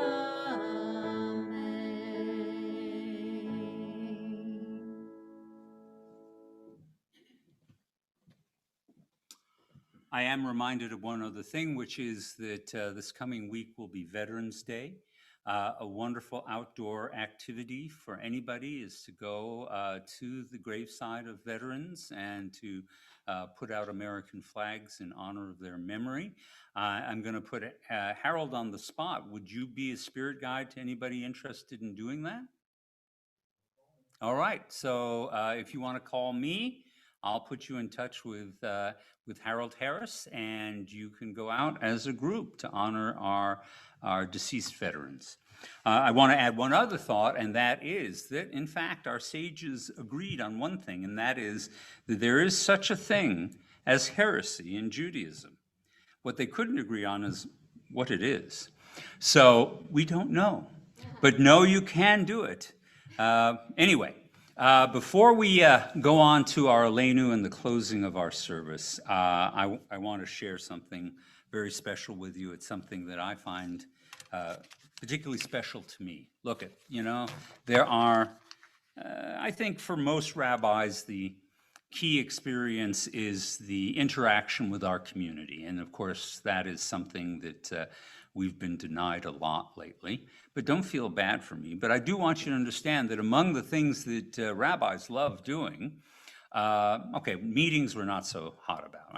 I am reminded of one other thing, which is that this coming week will be Veterans Day. A wonderful outdoor activity for anybody is to go to the graveside of veterans and to put out American flags in honor of their memory. I'm going to put Harold on the spot. Would you be a spirit guide to anybody interested in doing that? All right. So if you want to call me, I'll put you in touch with Harold Harris, and you can go out as a group to honor our deceased veterans. I want to add one other thought, and that is that, in fact, our sages agreed on one thing, and that is that there is such a thing as heresy in Judaism. What they couldn't agree on is what it is. So we don't know, but know you can do it. Anyway. Before we go on to our Aleinu and the closing of our service, I want to share something very special with you. It's something that I find particularly special to me. Look at, there are, I think for most rabbis, the key experience is the interaction with our community. And of course, that is something that we've been denied a lot lately. But don't feel bad for me. But I do want you to understand that among the things that rabbis love doing, meetings we're not so hot about.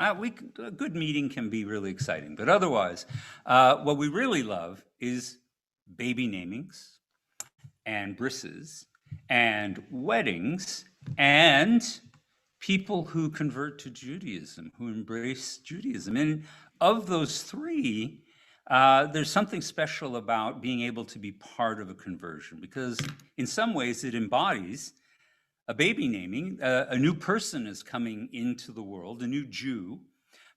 A good meeting can be really exciting. But otherwise, what we really love is baby namings and brisses and weddings and people who convert to Judaism, who embrace Judaism. And of those three, there's something special about being able to be part of a conversion, because in some ways it embodies a baby naming. A new person is coming into the world, a new Jew,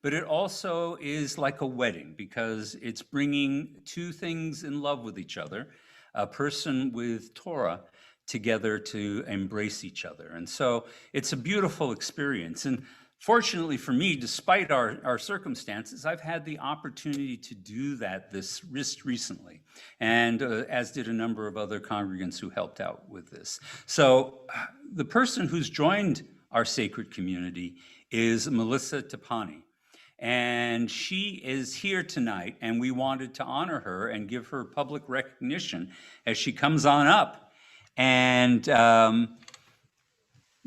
but it also is like a wedding because it's bringing two things in love with each other, a person with Torah together to embrace each other. And so it's a beautiful experience. And fortunately for me, despite our circumstances, I've had the opportunity to do that this recently, and as did a number of other congregants who helped out with this. So the person who's joined our sacred community is Melissa Tapani. And she is here tonight, and we wanted to honor her and give her public recognition as she comes on up. And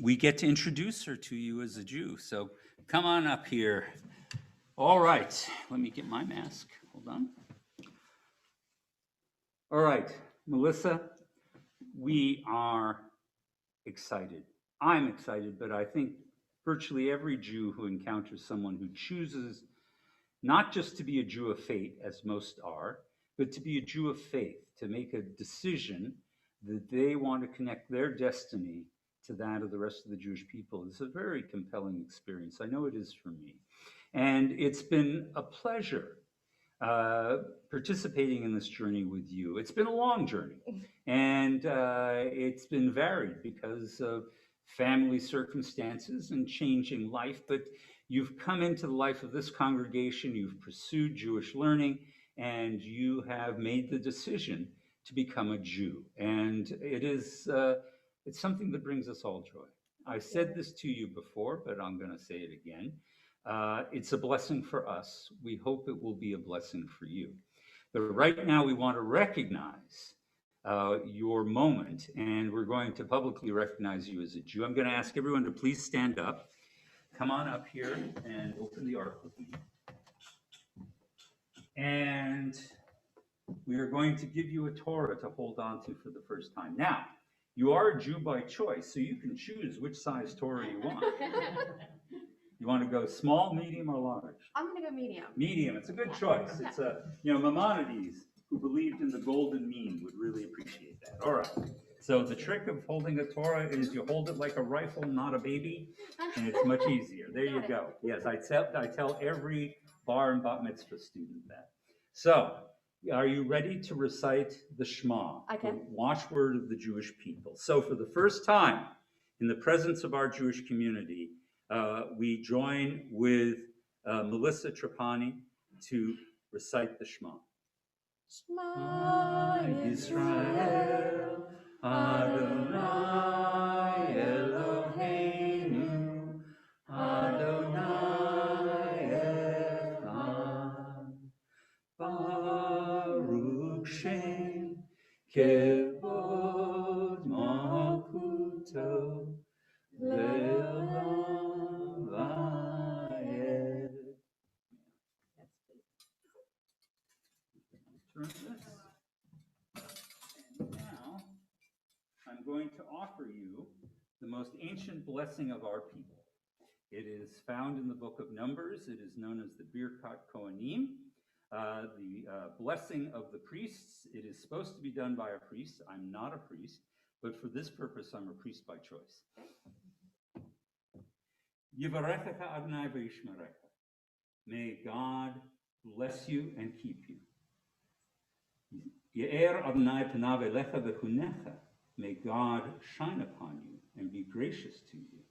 we get to introduce her to you as a Jew. So come on up here. All right, let me get my mask. Hold on. All right, Melissa, we are excited. I'm excited, but I think virtually every Jew who encounters someone who chooses not just to be a Jew of faith, as most are, but to be a Jew of faith, to make a decision that they want to connect their destiny to that of the rest of the Jewish people. It's a very compelling experience. I know it is for me. And it's been a pleasure participating in this journey with you. It's been a long journey, and it's been varied because of family circumstances and changing life, but you've come into the life of this congregation, you've pursued Jewish learning, and you have made the decision to become a Jew. And it's something that brings us all joy. I said this to you before, but I'm going to say it again. It's a blessing for us. We hope it will be a blessing for you. But right now, we want to recognize your moment, and we're going to publicly recognize you as a Jew. I'm going to ask everyone to please stand up. Come on up here and open the ark with me. And we are going to give you a Torah to hold on to for the first time. Now, you are a Jew by choice, so you can choose which size Torah you want. You want to go small, medium, or large? I'm going to go medium. Medium, it's a good choice. It's Maimonides, who believed in the golden mean, would really appreciate that. All right. So the trick of holding a Torah is you hold it like a rifle, not a baby, and it's much easier. There you go. Yes, I tell every bar and bat mitzvah student that. So, are you ready to recite the Shema, the watchword of the Jewish people? So for the first time in the presence of our Jewish community, we join with Melissa Trapani to recite the Shema. Shema Yisrael, Adonai Eloheinu, Adonai Echad. Baruch Shem Kevod Malkuto Le'olam Va'ed. Turn this. And now I'm going to offer you the most ancient blessing of our people. It is found in the book of Numbers. It is known as the Birkat Kohanim. The blessing of the priests. It is supposed to be done by a priest. I'm not a priest, but for this purpose, I'm a priest by choice. Yivarechecha Adonai v'yishmerecha. May God bless you and keep you. Ye'er Adonai panav elecha v'chunecha. May God shine upon you and be gracious to you.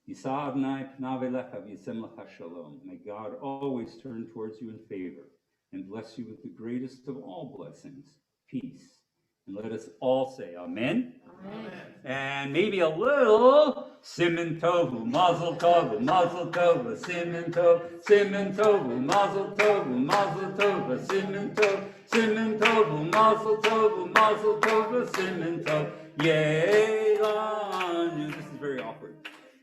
Yisa Adonai panav elecha v'yisem lecha shalom. May God always turn towards you in favor and bless you with the greatest of all blessings, peace. And let us all say amen. Amen. And maybe a little Siman Tovu, Mazel Tov, Mazel Tov, Siman Tov, Siman Tovu, Mazel Tov, Mazel Tov, Siman Tov, Siman Tovu, Mazel Tov, Mazel Tov, Siman Tov. Yelanu. This is very awkward.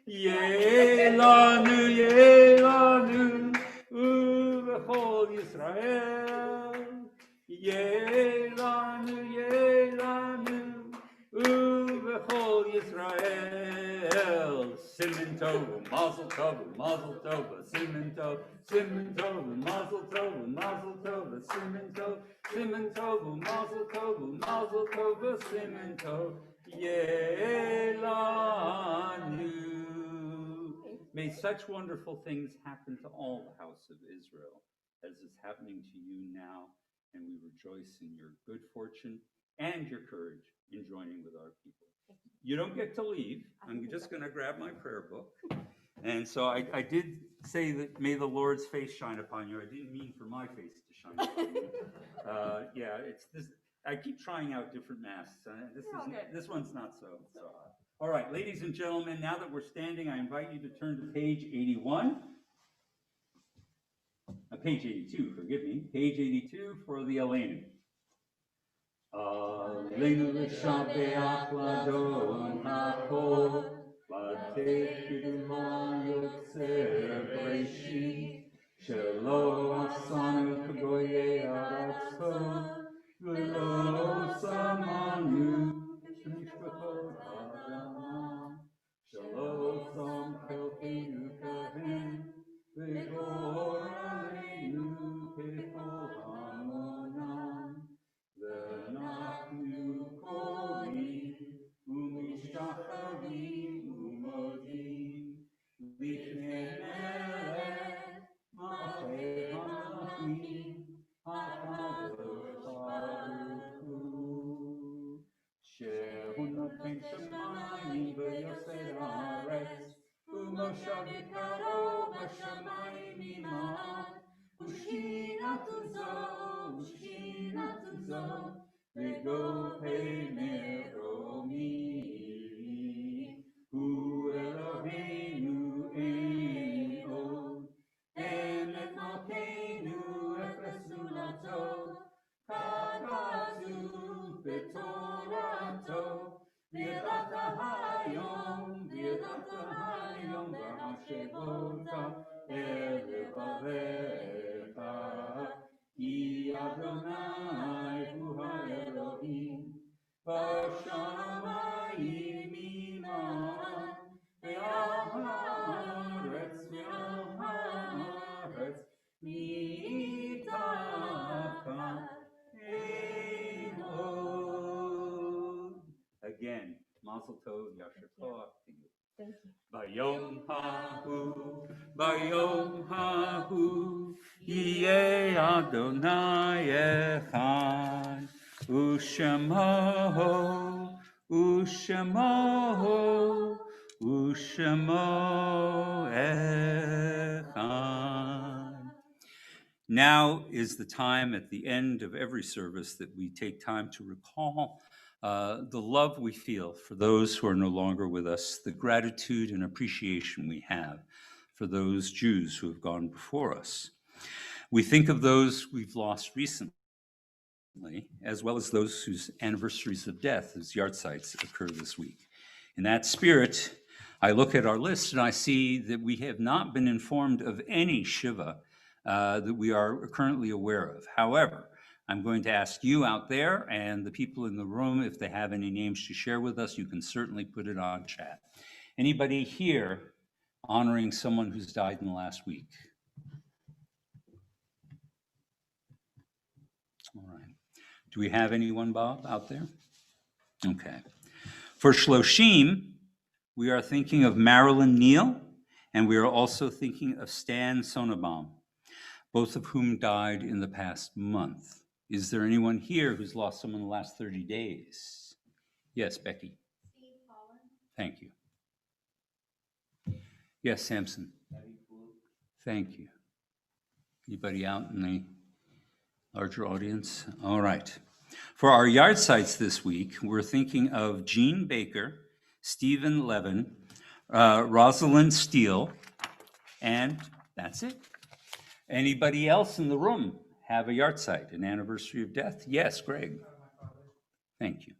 Yelanu, Yelanu, Uvechol Yisrael. Yelanu, Yelanu, Uvechol Yisrael. Siman Tov, Mazel Tov, Mazel Tov, Siman Tov, Siman Tov, Mazel Tov, Mazel Tov, Siman Tov, Siman Tov, Mazel Tov, Mazel Tov, Siman Tov. Yelanu. May such wonderful things happen to all the house of Israel as is happening to you now, and we rejoice in your good fortune and your courage in joining with our people. You don't get to leave. I'm just going to grab my prayer book. And so I did say that may the Lord's face shine upon you. I didn't mean for my face to shine upon you. Yeah, it's this. I keep trying out different masks. This one's not so hot. All right, ladies and gentlemen, now that we're standing, I invite you to turn to page 81. Page 82, forgive me. Page 82 for the Aleinu. Aleinu l'shabeach l'adon ha'kol, l'tech b'duman yotzer b'reshit, shelo asanu k'goyei aratzot, v'lo samanu b'mishpachot ha'adama, shelo som chelkeinu kahen, v'gor aleinu kechol hamonam. V'nachnu kolim u'mishtachavim u'modim lifnei melech malchei hamelachim hakadosh baruch hu shehu noten shamayim v'yosei haaretz u'moshav yikaro b'shamayim imad u'shinatu zo v'go pei meromi hu Eloheinu ein od emet malkeinu efes zulato kakazu b'torato v'yadata hayom v'hashevota elevavecha Ki Adonai hu ha'Elohim, b'shamayim imad, ve'al ha'aretz mitachat ein od. Again, Mazel Tov, Yasher Koach to you. Thank you. Bayom hahu, Yeh Adonai echad, U'shemo echad. Now is the time at the end of every service that we take time to recall the love we feel for those who are no longer with us, the gratitude and appreciation we have for those Jews who have gone before us. We think of those we've lost recently, as well as those whose anniversaries of death, whose yahrzeits occur this week. In that spirit, I look at our list and I see that we have not been informed of any Shiva that we are currently aware of. However, I'm going to ask you out there and the people in the room, if they have any names to share with us, you can certainly put it on chat. Anybody here honoring someone who's died in the last week? All right. Do we have anyone, Bob, out there? Okay. For Shloshim, we are thinking of Marilyn Neal, and we are also thinking of Stan Sonnebaum, both of whom died in the past month. Is there anyone here who's lost someone in the last 30 days? Yes, Becky. Steve Collins. Thank you. Yes, Samson. Thank you. Anybody out in the larger audience? All right. For our yard sites this week, we're thinking of Jean Baker, Stephen Levin, Rosalind Steele, and that's it. Anybody else in the room have a yard site, an anniversary of death? Yes, Greg. Thank you.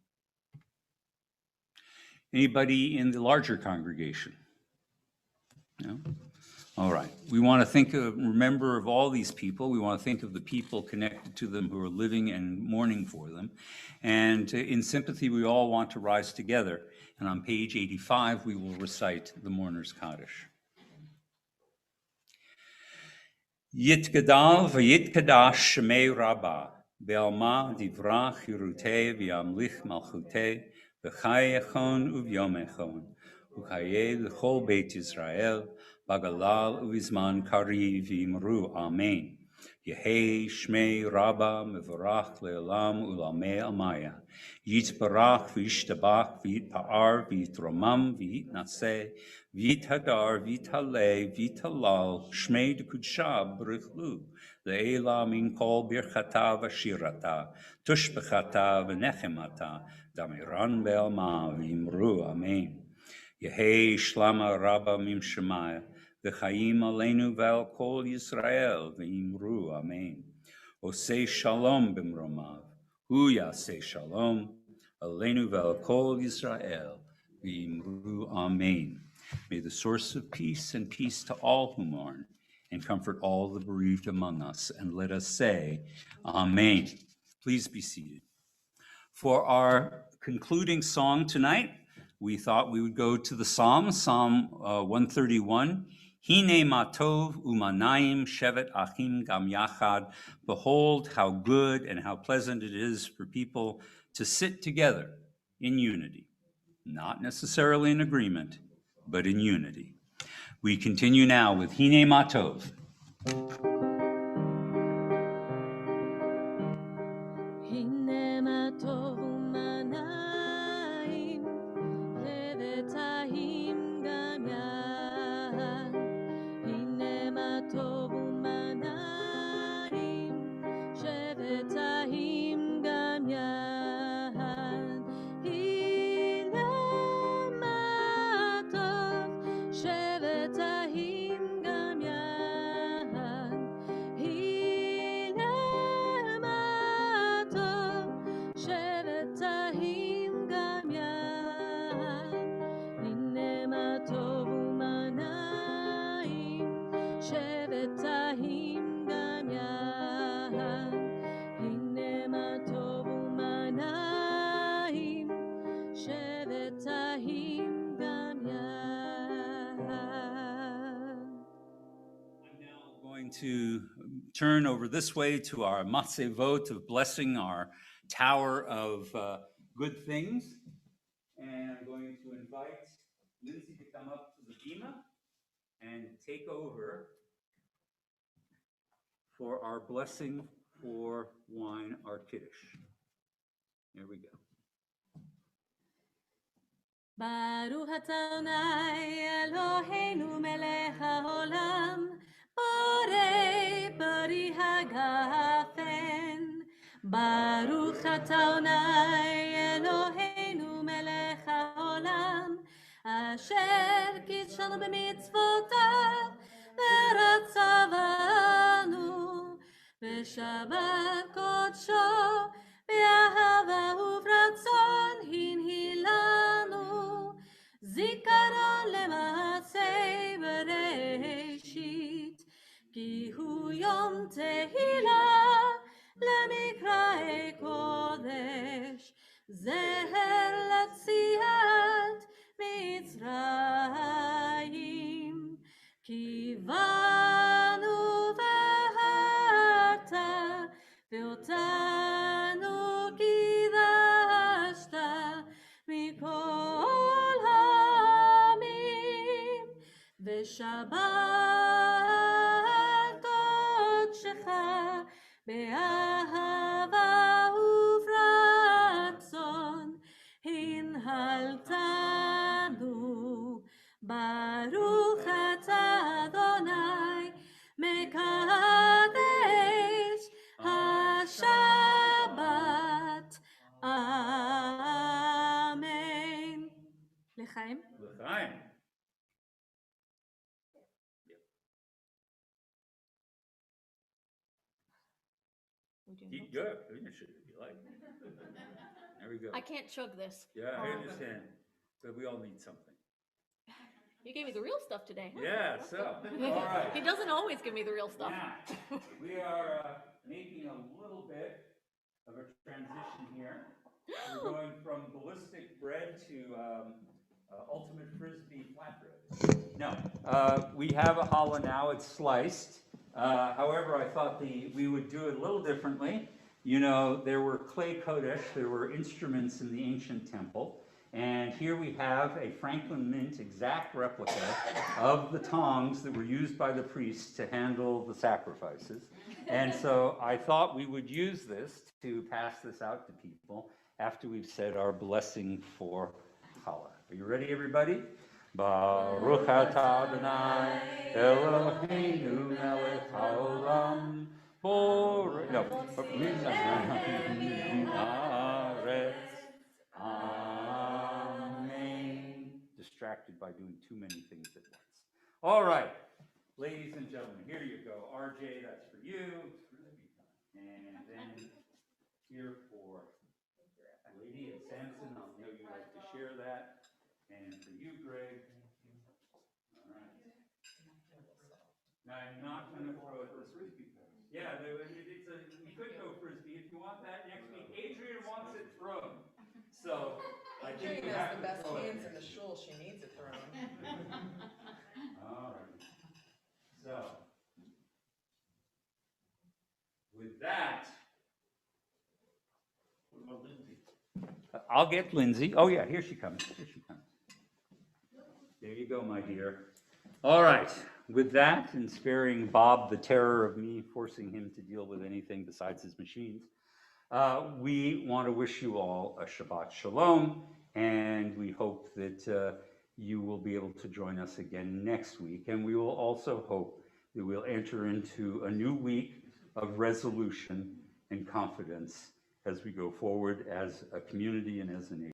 Anybody in the larger congregation? No? All right. We want to remember of all these people. We want to think of the people connected to them who are living and mourning for them. And in sympathy, we all want to rise together. And on page 85, we will recite the Mourner's Kaddish. Yitgadal v'yitkadash shemei Rabbah, be'alma divrach yirutei v'yamlich malchutei, v'chai echon uvyom echon, v'chayei l'chol Beit Yisrael, Bagalal uvizman kariv imru, amen. Yehi shmei rabba mevorach le'olam ulamei amaya. Yitbarach v'yishtabach v'yitpa'ar v'yitromam v'yitnaseh v'yithadar v'yithaleh v'yithalal shmei d'kudsha b'richlu le'ela min kol birchata v'shirata tushbechata v'nechemata damiran be'alma v'imru, amen. Yehi shlama rabba mim shemaya v'chaim aleinu ve'al kol Yisrael v'imru, amen. Osei shalom b'mromav, hu yaseh shalom aleinu ve'al kol Yisrael v'imru, amen. May the source of peace and peace to all who mourn and comfort all the bereaved among us. And let us say, amen. Please be seated. For our concluding song tonight, we thought we would go to the Psalm 131. Hine matov umanayim shevet achim gam yachad. Behold how good and how pleasant it is for people to sit together in unity, not necessarily in agreement, but in unity. We continue now with Hine matov. הנה מה טוב ומנעים, לבטאים גם יד. הנה מה טוב ומנעים, שבטאים גם יד. הנה מה טוב, שבטאים גם יד. הנה מה טוב, שבטאים גם יד. הנה מה טוב ומנעים, שבטאים גם יד. הנה מה טוב ומנעים, שבטאים גם יד. I'm now going to turn over this way to our matzevot of blessing, our tower of good things. And I'm going to invite Lindsay to come up to the bima and take over for our blessing for wine, our kiddush. Here we go. ברוך אתה אדוני אלוהינו מלך העולם, בורא פרי הגפן. ברוך אתה אדוני אלוהינו מלך העולם, אשר קידשנו במצוותיו ורצה בנו בשבת קודשו באהבה וברצון הנהילנו, זיכרון למעשה בראשית, כי הוא יום תהילה למקראי קודש, זהר ליציאת מצרים. כי באנו והרת ואותנו קידשת מכל העמים, ושבת קודשך באהבה וברצון הנהלתנו. ברוך אתה אדוני מקדש השבת, אמן. לחיים. L'chaim. Good. Finish it if you like. There we go. I can't chug this. Yeah, I understand. But we all need something. You gave me the real stuff today. Yeah, so, all right. He doesn't always give me the real stuff. Now, we are making a little bit of a transition here. We're going from ballistic bread to ultimate frisbee flatbread. No, we have a challah now. It's sliced. However, I thought we would do it a little differently. You know, there were clay kodesh, there were instruments in the ancient temple, And here we have a Franklin Mint exact replica of the tongs that were used by the priests to handle the sacrifices. And so I thought we would use this to pass this out to people after we've said our blessing for Challah. Are you ready, everybody? Baruch atah Adonai Eloheinu melech haolam borei Amen. Distracted by doing too many things at once. All right, ladies and gentlemen, here you go. RJ, that's for you. And then here for Lady and Samson, I know you like to share that. And for you, Greg. All right. Now, I'm not going to throw it this week. Yeah, we could go frisbee. If you want that next week, Adrian wants it thrown. So I think we Adrian have has to the best throw it hands in next the week. shul, she needs it thrown. All right. So with that, I'll get Lindsay. Oh yeah, here she comes. Here she comes. There you go, my dear. All right. With that, and sparing Bob the terror of me forcing him to deal with anything besides his machines, we want to wish you all a Shabbat Shalom, and we hope that you will be able to join us again next week. And we will also hope that we'll enter into a new week of resolution and confidence as we go forward as a community and as a nation.